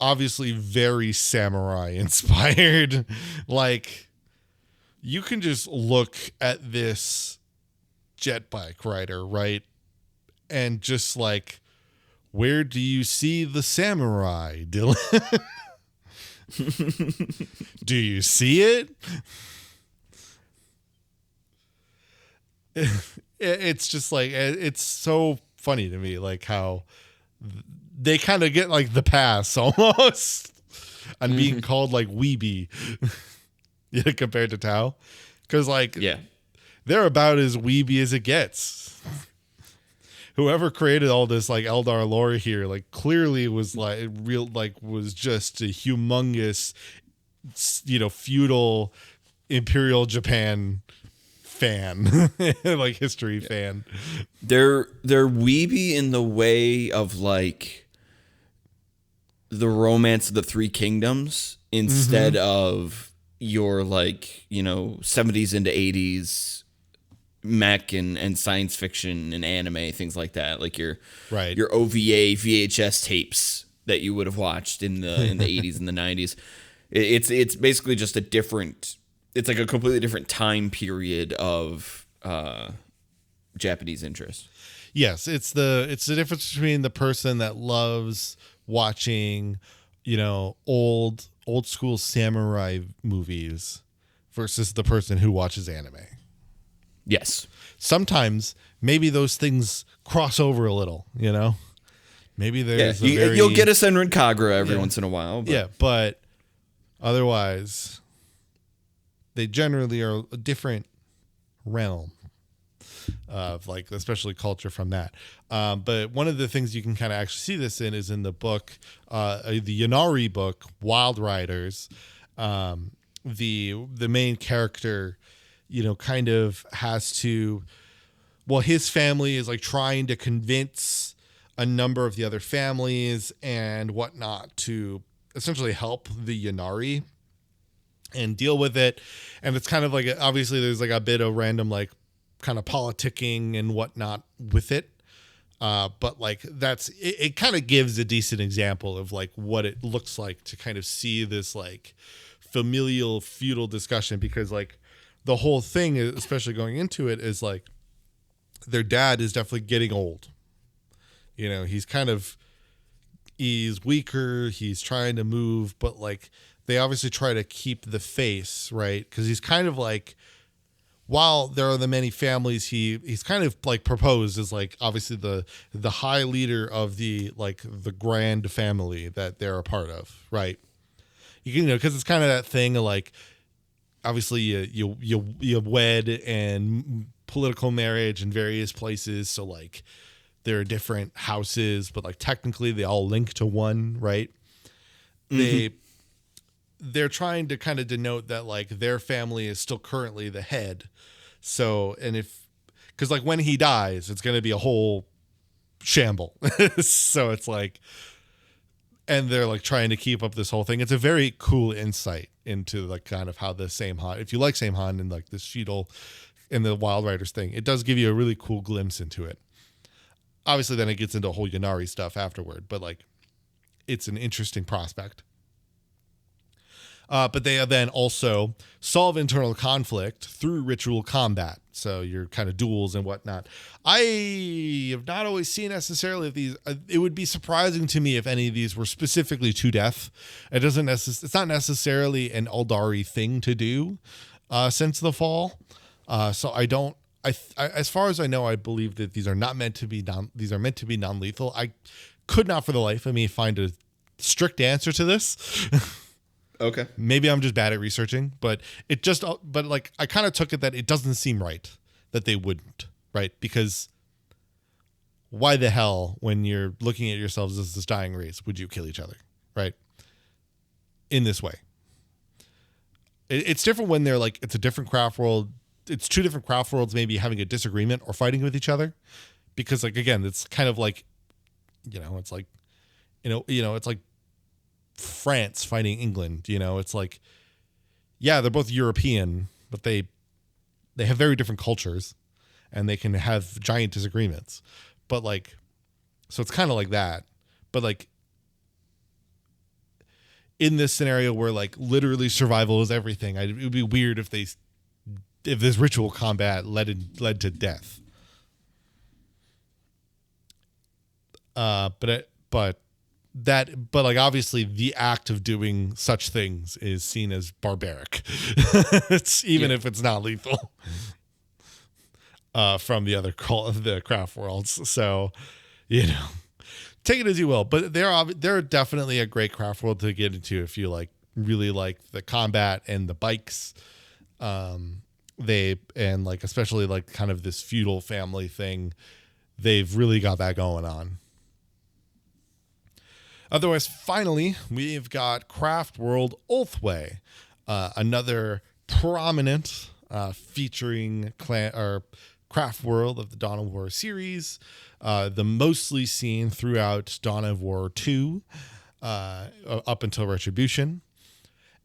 [SPEAKER 1] obviously very samurai inspired. Like you can just look at this jet bike rider, right? And just like, where do you see the samurai, Dylan? Do you see it? It's just like, it's so funny to me, like how they kind of get like the pass almost on being called like weeby compared to Tau, because like they're about as weeby as it gets. Whoever created all this like Eldar lore here, like clearly was like was just a humongous, you know, feudal Imperial Japan fan, like history fan.
[SPEAKER 2] They're weeby in the way of like the Romance of the Three Kingdoms instead of your like, you know, 70s into 80s mech and science fiction and anime, things like that, like your
[SPEAKER 1] Right.
[SPEAKER 2] your OVA VHS tapes that you would have watched in the 80s and the 90s. It's basically just a different. It's like a completely different time period of Japanese interest.
[SPEAKER 1] Yes, it's the difference between the person that loves watching, old school samurai movies versus the person who watches anime.
[SPEAKER 2] Yes.
[SPEAKER 1] Sometimes maybe those things cross over a little, Maybe there's
[SPEAKER 2] you'll get a Senran Kagura every once in a while. But.
[SPEAKER 1] Yeah, but otherwise they generally are a different realm of like, especially culture from that. But one of the things you can kind of actually see this in is in the book, the Yanari book, Wild Riders. The main character, kind of has to, his family is like trying to convince a number of the other families and whatnot to essentially help the Yanari and deal with it. And it's kind of like, obviously there's like a bit of random, like kind of politicking and whatnot with it. But like it kind of gives a decent example of like what it looks like to kind of see this like familial feudal discussion, because like the whole thing, especially going into it, is like their dad is definitely getting old. He's weaker. He's trying to move, but like they obviously try to keep the face, right? Because he's kind of like, while there are the many families, he's kind of like proposed as like obviously the high leader of the like the grand family that they're a part of, right? Because it's kind of that thing of like, obviously you wed and political marriage in various places, so like there are different houses, but like technically they all link to one, right? Mm-hmm. They're trying to kind of denote that like their family is still currently the head. So, because like when he dies, it's going to be a whole shamble. So it's like, and they're like trying to keep up this whole thing. It's a very cool insight into like kind of how the Saim-hann, if you like Saim-hann and like this feudal and the Wild Riders thing, it does give you a really cool glimpse into it. Obviously, then it gets into whole Yanari stuff afterward, but like it's an interesting prospect. But they then also solve internal conflict through ritual combat. So your kind of duels and whatnot. I have not always seen necessarily if these. It would be surprising to me if any of these were specifically to death. It's not necessarily an Eldari thing to do since the fall. So I don't. As far as I know, I believe that these are not meant to be these are meant to be non-lethal. I could not for the life of me find a strict answer to this.
[SPEAKER 2] Okay.
[SPEAKER 1] Maybe I'm just bad at researching, but like I kind of took it that it doesn't seem right that they wouldn't, right? Because why the hell, when you're looking at yourselves as this dying race, would you kill each other, right? In this way. It's different when they're like, it's a different craft world. It's two different craft worlds maybe having a disagreement or fighting with each other. Because like, again, it's kind of like, it's like, it's like France fighting England. It's like, yeah, they're both European, but they have very different cultures and they can have giant disagreements. But like, so it's kind of like that. But like in this scenario where like literally survival is everything, it would be weird if this ritual combat led to death. But like obviously the act of doing such things is seen as barbaric. It's if it's not lethal. From the craft worlds. So, take it as you will. But they're definitely a great craft world to get into if you like really like the combat and the bikes. Especially like kind of this feudal family thing. They've really got that going on. Otherwise, finally, we've got CraftWorld Ulthway, another prominent featuring Craft World of the Dawn of War series, the mostly seen throughout Dawn of War 2 up until Retribution.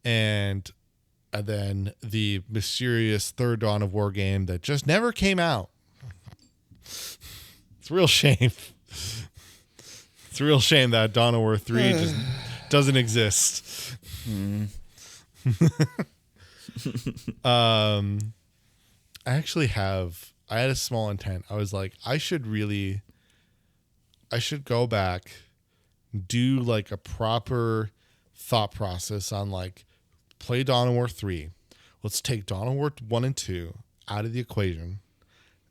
[SPEAKER 1] And And then the mysterious third Dawn of War game that just never came out. It's a real shame. It's a real shame that Dawn of War 3 just doesn't exist. I had a small intent. I was like, I should go back, do like a proper thought process on like, play Dawn of War 3. Let's take Dawn of War 1 and 2 out of the equation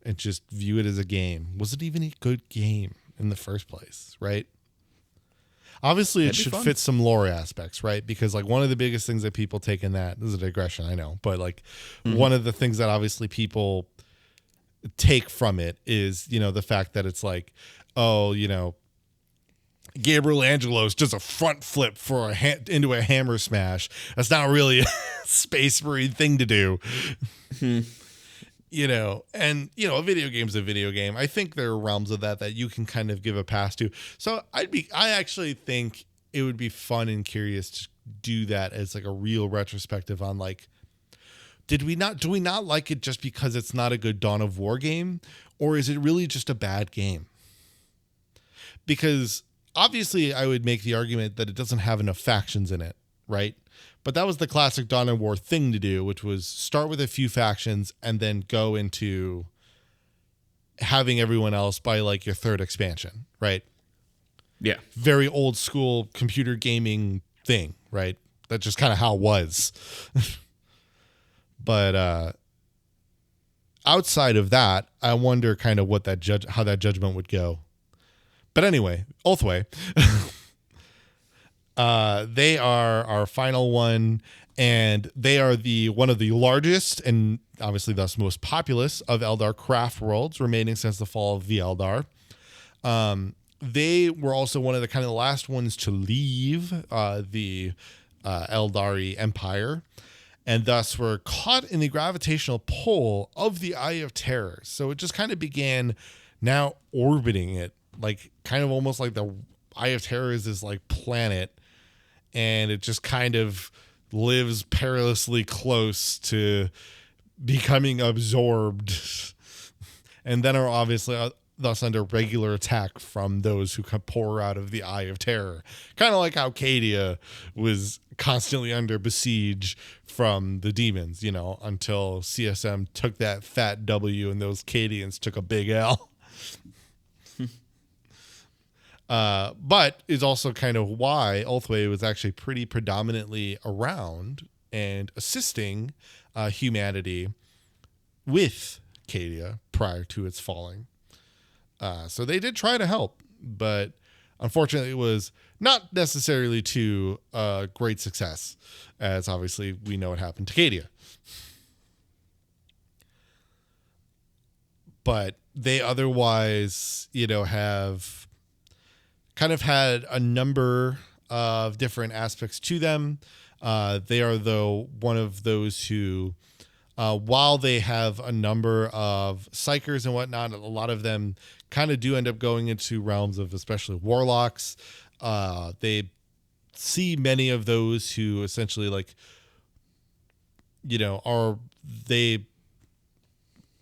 [SPEAKER 1] and just view it as a game. Was it even a good game in the first place, right? Obviously, it should fit some lore aspects, right? Because like one of the biggest things that people take in that, this is a digression, I know, but like one of the things that obviously people take from it is, you know, the fact that it's like, oh, you know, Gabriel Angelos does a front flip for into a hammer smash. That's not really a Space Marine thing to do. You know, and you know, a video game's a video game. I think there are realms of that you can kind of give a pass to. So I actually think it would be fun and curious to do that as like a real retrospective on like, do we not like it just because it's not a good Dawn of War game, or is it really just a bad game? Because obviously I would make the argument that it doesn't have enough factions in it, right? But that was the classic Dawn of War thing to do, which was start with a few factions and then go into having everyone else by like your third expansion, right?
[SPEAKER 2] Yeah.
[SPEAKER 1] Very old school computer gaming thing, right? That's just kind of how it was. But outside of that, I wonder kind of what how that judgment would go. But anyway, Ulthway. They are our final one, and they are one of the largest and obviously thus most populous of Eldar craft worlds remaining since the fall of the Eldar. They were also one of the kind of the last ones to leave the Eldari Empire, and thus were caught in the gravitational pull of the Eye of Terror. So it just kind of began now orbiting it, like kind of almost like the Eye of Terror is this like planet, and it just kind of lives perilously close to becoming absorbed, and then are obviously thus under regular attack from those who pour out of the Eye of Terror. Kind of like how Cadia was constantly under besiege from the demons, you know, until CSM took that fat W and those Cadians took a big L. But is also kind of why Ulthway was actually pretty predominantly around and assisting humanity with Cadia prior to its falling. So they did try to help, but unfortunately it was not necessarily to great success, as obviously we know what happened to Cadia. But they otherwise, you know, have kind of had a number of different aspects to them. They are, though, one of those who, while they have a number of psychers and whatnot, a lot of them kind of do end up going into realms of especially warlocks. They see many of those who essentially like, you know,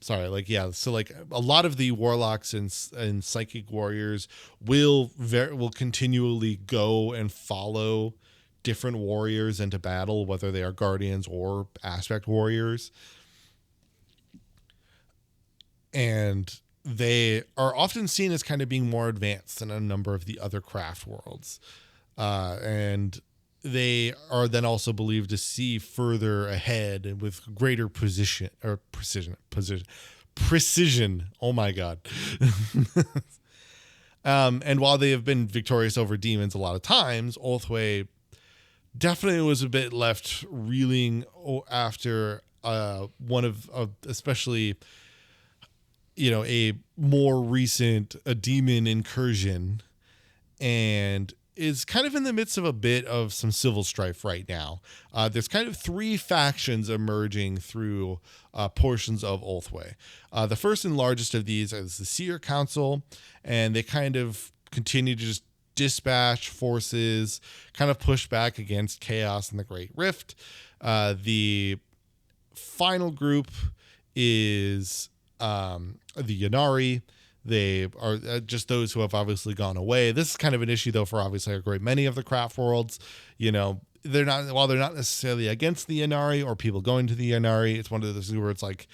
[SPEAKER 1] so like a lot of the warlocks and psychic warriors will continually go and follow different warriors into battle, whether they are guardians or aspect warriors. And they are often seen as kind of being more advanced than a number of the other craft worlds. And they are then also believed to see further ahead and with greater precision. Oh my God. And while they have been victorious over demons a lot of times, Ulthway definitely was a bit left reeling after one of especially, you know, a more recent demon incursion, and is kind of in the midst of a bit of some civil strife right now. There's kind of three factions emerging through portions of Ulthway. The first and largest of these is the Seer Council, and they kind of continue to just dispatch forces, kind of push back against chaos and the Great Rift. The final group is the Ynnari. They are just those who have obviously gone away. This is kind of an issue, though, for obviously a great many of the craft worlds. You know, they're not necessarily against the Ynnari or people going to the Ynnari. It's one of those where it's like,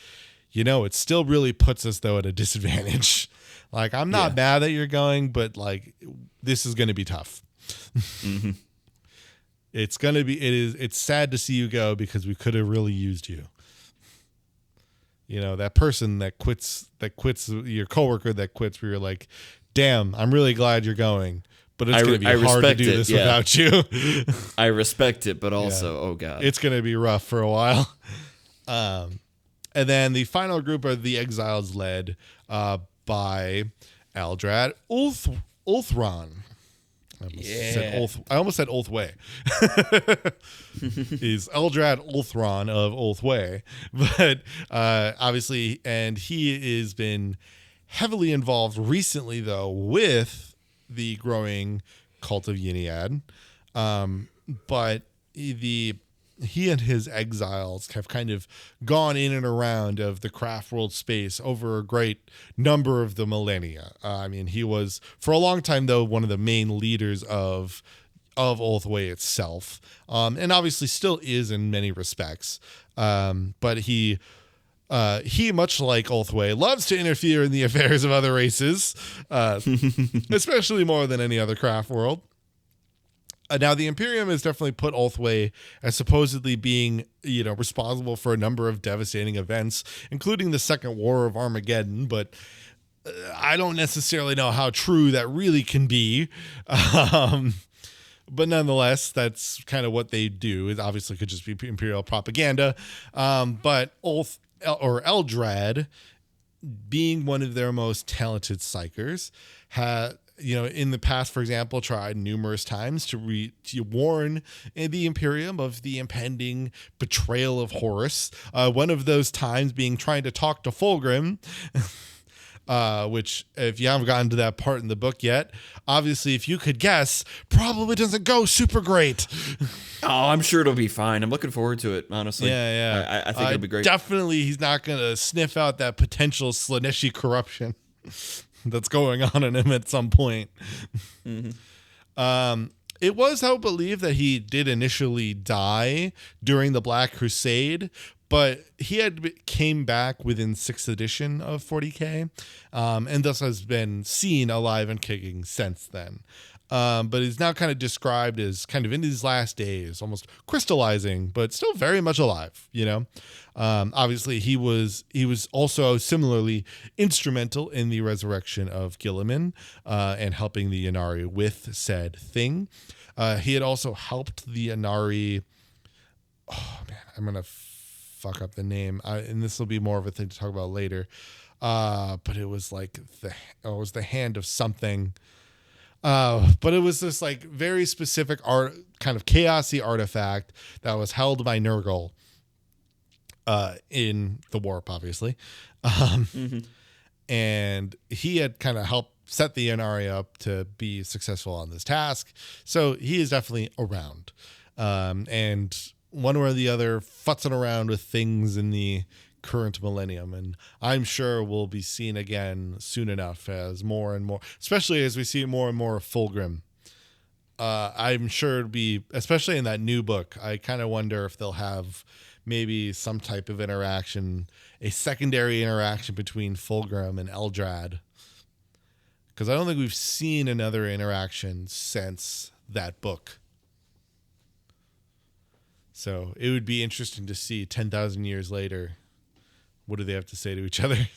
[SPEAKER 1] you know, it still really puts us, though, at a disadvantage. Like, I'm not mad that you're going, but like, this is going to be tough.
[SPEAKER 2] Mm-hmm.
[SPEAKER 1] It's sad to see you go because we could have really used you. You know, that person that quits, your coworker that quits, where you're like, damn, I'm really glad you're going, but it's going to be hard to do this without you.
[SPEAKER 2] I respect it, but also, oh God.
[SPEAKER 1] It's going to be rough for a while. And then the final group are the exiles led by Eldrad Ulthron. I almost said Ulthway. He's Eldrad Ulthron of Ulthway, but obviously, and he has been heavily involved recently, though, with the growing cult of Yniad. But he and his exiles have kind of gone in and around of the craft world space over a great number of the millennia. I mean, he was, for a long time, though, one of the main leaders of Ulthway itself, and obviously still is in many respects. But he, much like Ulthway, loves to interfere in the affairs of other races, especially more than any other craft world. Now, the Imperium has definitely put Ulthway as supposedly being, you know, responsible for a number of devastating events, including the Second War of Armageddon, but I don't necessarily know how true that really can be. But nonetheless, that's kind of what they do. It obviously could just be Imperial propaganda. But Eldrad, being one of their most talented psychers, you know, in the past, for example, tried numerous times to warn the Imperium of the impending betrayal of Horus. One of those times being trying to talk to Fulgrim, which, if you haven't gotten to that part in the book yet, obviously, if you could guess, probably doesn't go super great.
[SPEAKER 2] Oh, I'm sure it'll be fine. I'm looking forward to it, honestly.
[SPEAKER 1] Yeah.
[SPEAKER 2] I think it'll be great.
[SPEAKER 1] Definitely, he's not going to sniff out that potential Slaaneshi corruption that's going on in him at some point. Mm-hmm. It was, I believe, that he did initially die during the Black Crusade, but he came back within 6th edition of 40k, and thus has been seen alive and kicking since then. But he's now kind of described as kind of in his last days, almost crystallizing, but still very much alive, you know? Obviously, he was also similarly instrumental in the resurrection of Guilliman and helping the Ynnari with said thing. He had also helped the Ynnari. Oh, man, I'm going to fuck up the name. And this will be more of a thing to talk about later. But it was like the hand of something. But it was this like very specific art, kind of chaosy artifact that was held by Nurgle in the warp, obviously. And he had kind of helped set the Ynnari up to be successful on this task. So he is definitely around. And one way or the other, futzing around with things in the current millennium, and I'm sure we'll be seen again soon enough as more and more, especially as we see more and more of Fulgrim. I'm sure it'll be, especially in that new book, I kind of wonder if they'll have maybe some type of interaction, a secondary interaction between Fulgrim and Eldrad, because I don't think we've seen another interaction since that book. So it would be interesting to see 10,000 years later, what do they have to say to each other?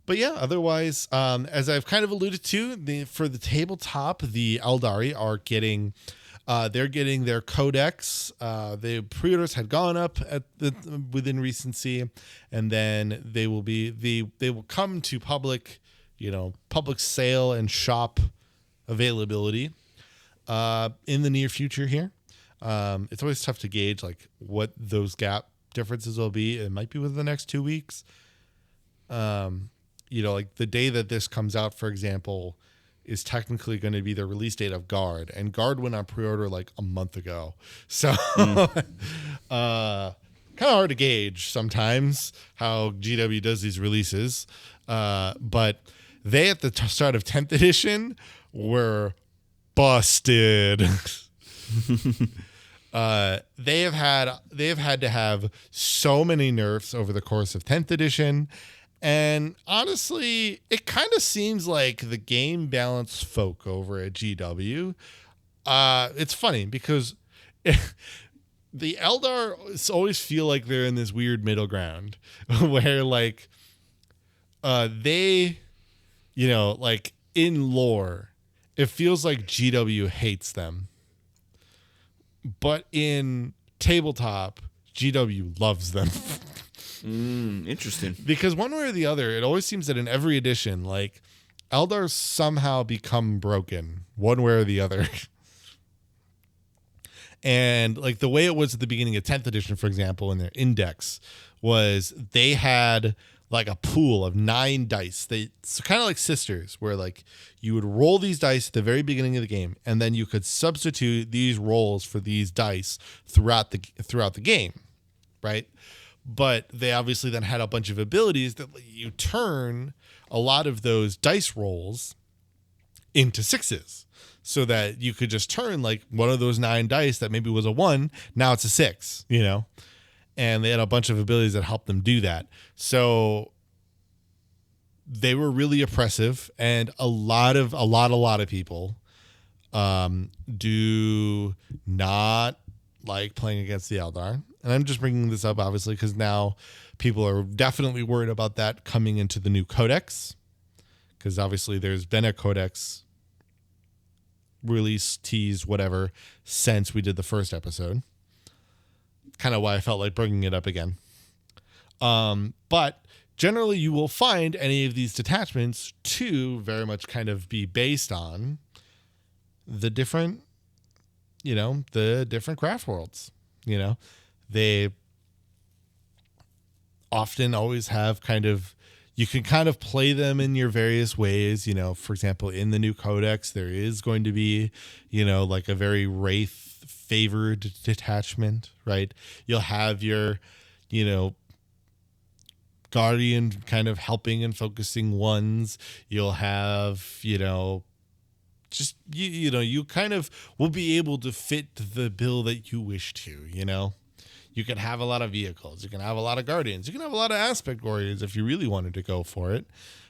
[SPEAKER 1] But yeah, otherwise, as I've kind of alluded to, for the tabletop, the Eldari are getting, they're getting their codex. The pre-orders had gone up within recency, and then they will come to public sale and shop availability in the near future here. It's always tough to gauge like what those gap differences will be. It might be within the next 2 weeks. Like the day that this comes out, for example, is technically going to be the release date of Guard, and Guard went on pre-order like a month ago. So kind of hard to gauge sometimes how GW does these releases. But they, at the start of 10th edition, were busted. They have had to have so many nerfs over the course of 10th edition. And honestly, it kind of seems like the game balance folk over at GW. It's funny because the Eldar always feel like they're in this weird middle ground where like they, you know, like in lore, it feels like GW hates them. But in tabletop, GW loves them.
[SPEAKER 2] Interesting.
[SPEAKER 1] Because one way or the other, it always seems that in every edition, like Eldar somehow become broken one way or the other. And like the way it was at the beginning of 10th edition, for example, in their index, was they had like a pool of 9 dice. It's kind of like Sisters, where like you would roll these dice at the very beginning of the game, and then you could substitute these rolls for these dice throughout the game, right? But they obviously then had a bunch of abilities that let you turn a lot of those dice rolls into 6s, so that you could just turn like one of those 9 dice that maybe was a 1, now it's a 6, you know? And they had a bunch of abilities that helped them do that. So they were really oppressive, and a lot of people do not like playing against the Eldar. And I'm just bringing this up, obviously, because now people are definitely worried about that coming into the new codex. Because obviously there's been a codex release, tease, whatever, since we did the first episode. Kind of why I felt like bringing it up again. But generally you will find any of these detachments to very much kind of be based on the different, the different craft worlds. They often always have you can kind of play them in your various ways. For example, in the new codex, there is going to be, like a very wraith favored detachment, right? You'll have your, guardian kind of helping and focusing ones. You'll have, just, you kind of will be able to fit the bill that you wish to, You can have a lot of vehicles. You can have a lot of guardians. You can have a lot of aspect warriors if you really wanted to go for it.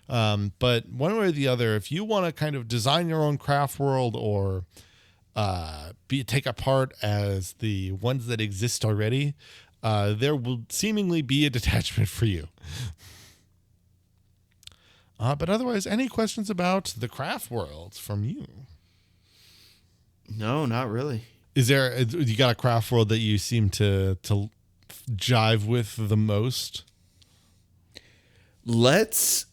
[SPEAKER 1] But one way or the other, if you want to kind of design your own craft world or take apart as the ones that exist already, there will seemingly be a detachment for you. But otherwise, any questions about the craft worlds from you?
[SPEAKER 2] No, not really.
[SPEAKER 1] Is there, you got a craft world that you seem to jive with the most?
[SPEAKER 2] Let's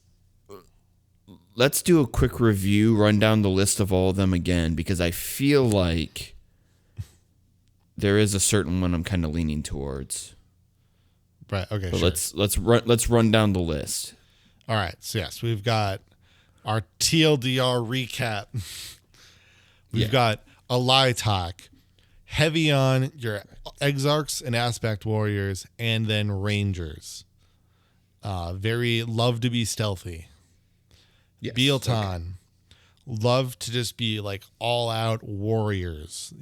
[SPEAKER 2] do a quick review, run down the list of all of them again, because I feel like there is a certain one I'm kind of leaning towards.
[SPEAKER 1] Right. Okay.
[SPEAKER 2] But
[SPEAKER 1] sure.
[SPEAKER 2] let's run down the list.
[SPEAKER 1] All right. So yes, we've got our TLDR recap. We've got Alaitoc, heavy on your exarchs and aspect warriors, and then rangers. Very love to be stealthy.
[SPEAKER 2] Yes.
[SPEAKER 1] Bealton, love to just be like all out warriors.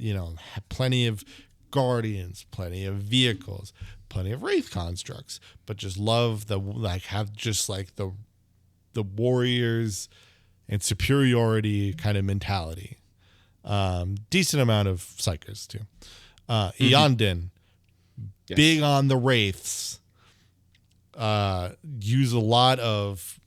[SPEAKER 1] Plenty of guardians, plenty of vehicles, plenty of wraith constructs, but just love the warriors and superiority kind of mentality. Decent amount of psychers too. Eondin,
[SPEAKER 2] Yes.
[SPEAKER 1] big on the wraiths. Use a lot of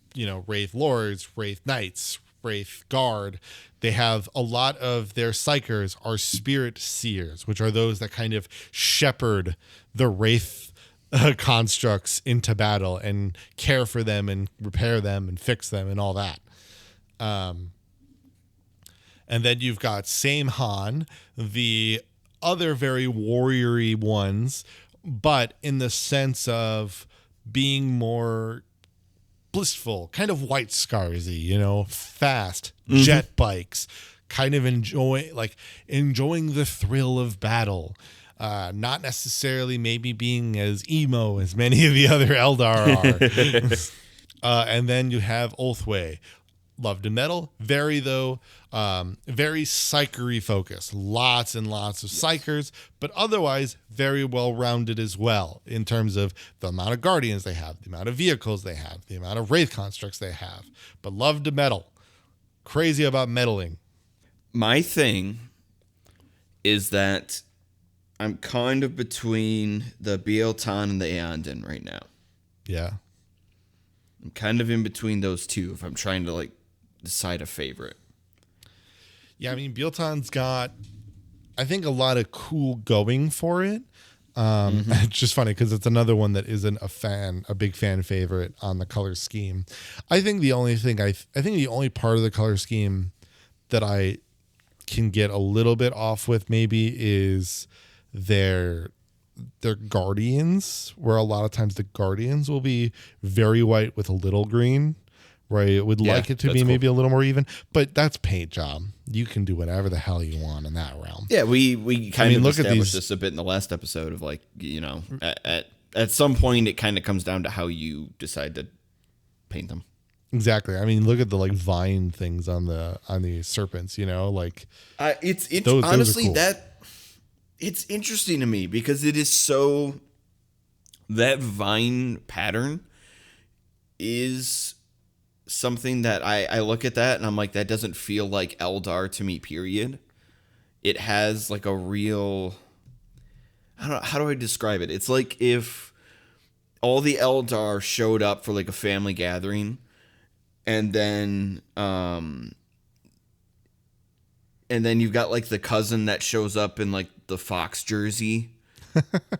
[SPEAKER 1] wraith lords, wraith knights, wraith guard. They have a lot of their psychers are spirit seers, which are those that kind of shepherd the wraith constructs into battle and care for them and repair them and fix them and all that. And then you've got Saim-hann, the other very warrior-y ones, but in the sense of being more blissful, kind of white scarsy, you know, fast, jet bikes, kind of enjoying the thrill of battle. Not necessarily maybe being as emo as many of the other Eldar are. And then you have Ulthwé. Love to metal, very psychery focused. Lots and lots of psychers, but otherwise very well rounded as well in terms of the amount of guardians they have, the amount of vehicles they have, the amount of wraith constructs they have. But love to metal. Crazy about meddling.
[SPEAKER 2] My thing is that I'm kind of between the Biel-Tan and the Eondin right now.
[SPEAKER 1] Yeah.
[SPEAKER 2] I'm kind of in between those two if I'm trying to decide a favorite.
[SPEAKER 1] Yeah, I mean, Biel-Tan's got, I think, a lot of cool going for it. It's just funny because it's another one that isn't a big fan favorite on the color scheme. I think the only thing I think the only part of the color scheme that I can get a little bit off with maybe is their guardians, where a lot of times the guardians will be very white with a little green. Right, I would like it to be maybe a little more even, but that's paint job. You can do whatever the hell you want in that realm.
[SPEAKER 2] Yeah, we kind of established this a bit in the last episode of at some point it kind of comes down to how you decide to paint them.
[SPEAKER 1] Exactly. I mean, look at the vine things on the serpents. You know,
[SPEAKER 2] it's honestly cool. That it's interesting to me because it is so that vine pattern is something that I look at that and I'm like, that doesn't feel like Eldar to me, period. It has a real, I don't know, how do I describe it? It's like if all the Eldar showed up for a family gathering and then you've got the cousin that shows up in the Fox jersey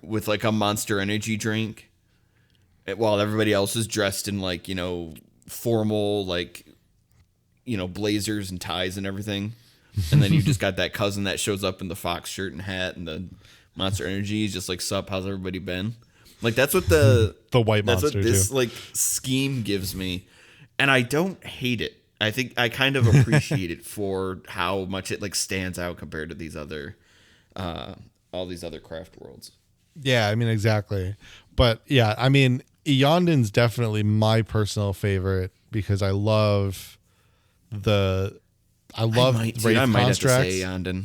[SPEAKER 2] with a Monster Energy drink while everybody else is dressed in formal blazers and ties and everything, and then you just got that cousin that shows up in the Fox shirt and hat and the Monster Energy. He's just sup, how's everybody been? That's what the
[SPEAKER 1] white monster,
[SPEAKER 2] that's what this
[SPEAKER 1] too.
[SPEAKER 2] Scheme gives me, and I don't hate it. I think I kind of appreciate it for how much it stands out compared to these other all these other craft worlds.
[SPEAKER 1] Yeah, I mean, exactly. But yeah, I mean, Eondin's definitely my personal favorite because I love Wraith
[SPEAKER 2] might have to say
[SPEAKER 1] constructs.
[SPEAKER 2] Eondin.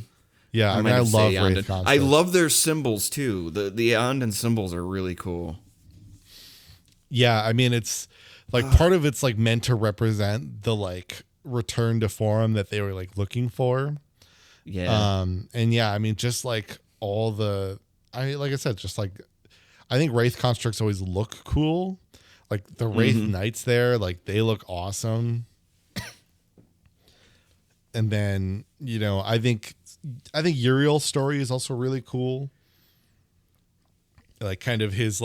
[SPEAKER 1] Yeah, I love Wraith constructs.
[SPEAKER 2] I love their symbols too. The Eondin symbols are really cool.
[SPEAKER 1] Yeah, I mean, it's part of it's meant to represent the return to form that they were looking for.
[SPEAKER 2] Yeah.
[SPEAKER 1] And yeah, I mean, just all the I said, just I think Wraith constructs always look cool. The Wraith Knights there, they look awesome. And then, I think Uriel's story is also really cool. Kind of his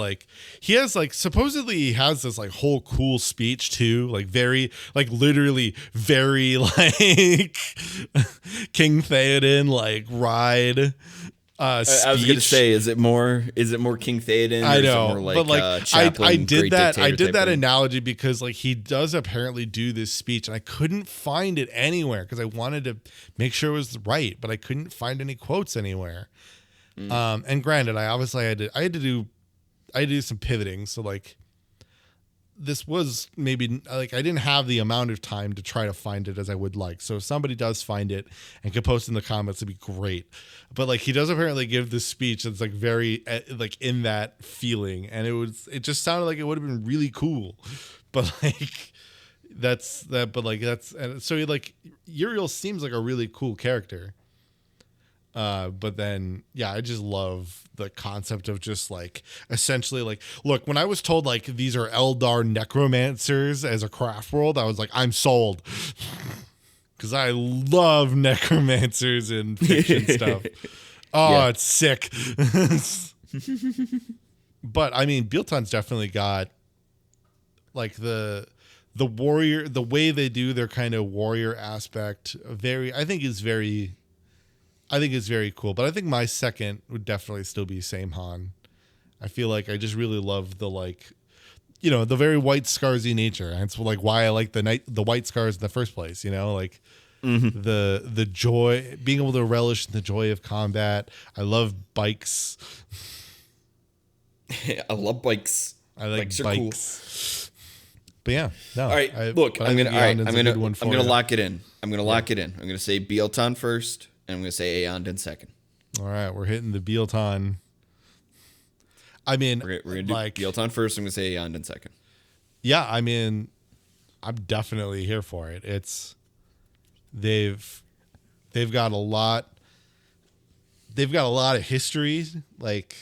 [SPEAKER 1] he has supposedly he has this whole cool speech too, very literally very King Theoden ride.
[SPEAKER 2] I was going to say, is it more King Theoden?
[SPEAKER 1] I know,
[SPEAKER 2] or is it more
[SPEAKER 1] but
[SPEAKER 2] Chaplain,
[SPEAKER 1] I did that. I did that
[SPEAKER 2] thing?
[SPEAKER 1] analogy because he does apparently do this speech, and I couldn't find it anywhere because I wanted to make sure it was right, but I couldn't find any quotes anywhere. And granted, I had to do some pivoting, so this was maybe I didn't have the amount of time to try to find it as I would like. So if somebody does find it and can post in the comments, it'd be great. But he does apparently give this speech that's very in that feeling, and it just sounded like it would have been really cool. But that's that. But that's and so Uriel seems like a really cool character. But then, yeah, I just love the concept of just essentially look, when I was told these are Eldar necromancers as a craft world, I was I'm sold because I love necromancers in fiction stuff. Oh, yeah. It's sick. But I mean, Biel-Tan's definitely got the warrior, the way they do their kind of warrior aspect. I think is very cool, but I think my second would definitely still be Saim-hann. I feel I just really love the the very white scarsy nature. That's like why I like the white scars in the first place, like the joy, being able to relish in the joy of combat. I love bikes.
[SPEAKER 2] I love bikes.
[SPEAKER 1] I like bikes. Cool. But yeah, no.
[SPEAKER 2] All right, I'm gonna lock it in. I'm gonna lock it in. I'm gonna say Bielton first, and I'm gonna say Eondon second.
[SPEAKER 1] All right, we're hitting the Bielton. I mean,
[SPEAKER 2] we're gonna do Bielton first. I'm gonna say Eondon second.
[SPEAKER 1] Yeah, I mean, I'm definitely here for it. They've got a lot. They've got a lot of history. Like,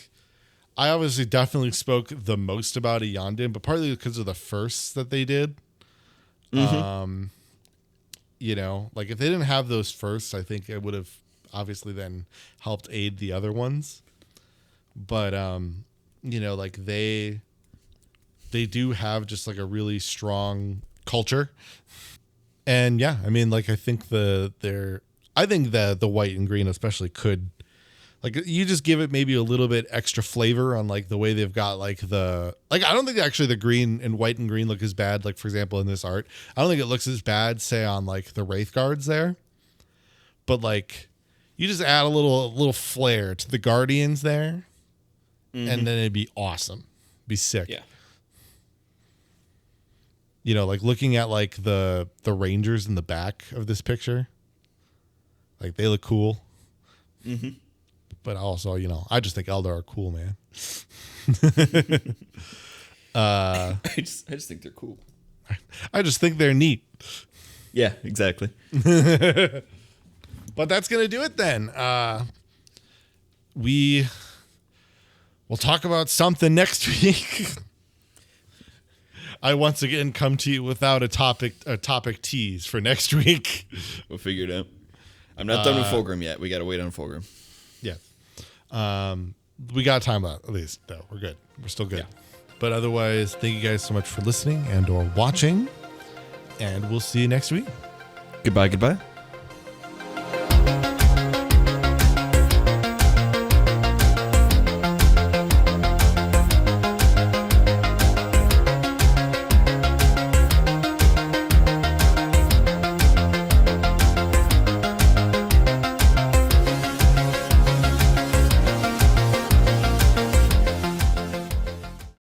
[SPEAKER 1] I obviously definitely spoke the most about Eondon, but partly because of the firsts that they did. Mm-hmm. Like if they didn't have those firsts, I think it would have obviously then helped aid the other ones. But like they do have just like a really strong culture. And yeah, I mean, like I think the white and green especially could, like, you just give it maybe a little bit extra flavor on like the way they've got like I don't think actually the green and white and green look as bad. Like, for example, in this art, I don't think it looks as bad, say, on like the Wraith Guards there. But like, you just add a little flair to the Guardians there, and then it'd be awesome. Be sick.
[SPEAKER 2] Yeah.
[SPEAKER 1] Like looking at like the Rangers in the back of this picture, like they look cool. Mm-hmm. But also, I just think Eldar are cool, man.
[SPEAKER 2] I just think they're cool.
[SPEAKER 1] I just think they're neat.
[SPEAKER 2] Yeah, exactly.
[SPEAKER 1] But that's gonna do it then. We'll talk about something next week. I once again come to you without a topic tease for next week.
[SPEAKER 2] We'll figure it out. I'm not done with Fulgrim yet. We got to wait on Fulgrim.
[SPEAKER 1] Yeah. We got time left, at least, though. We're good. We're still good. Yeah. But otherwise, thank you guys so much for listening and or watching. And we'll see you next week.
[SPEAKER 2] Goodbye.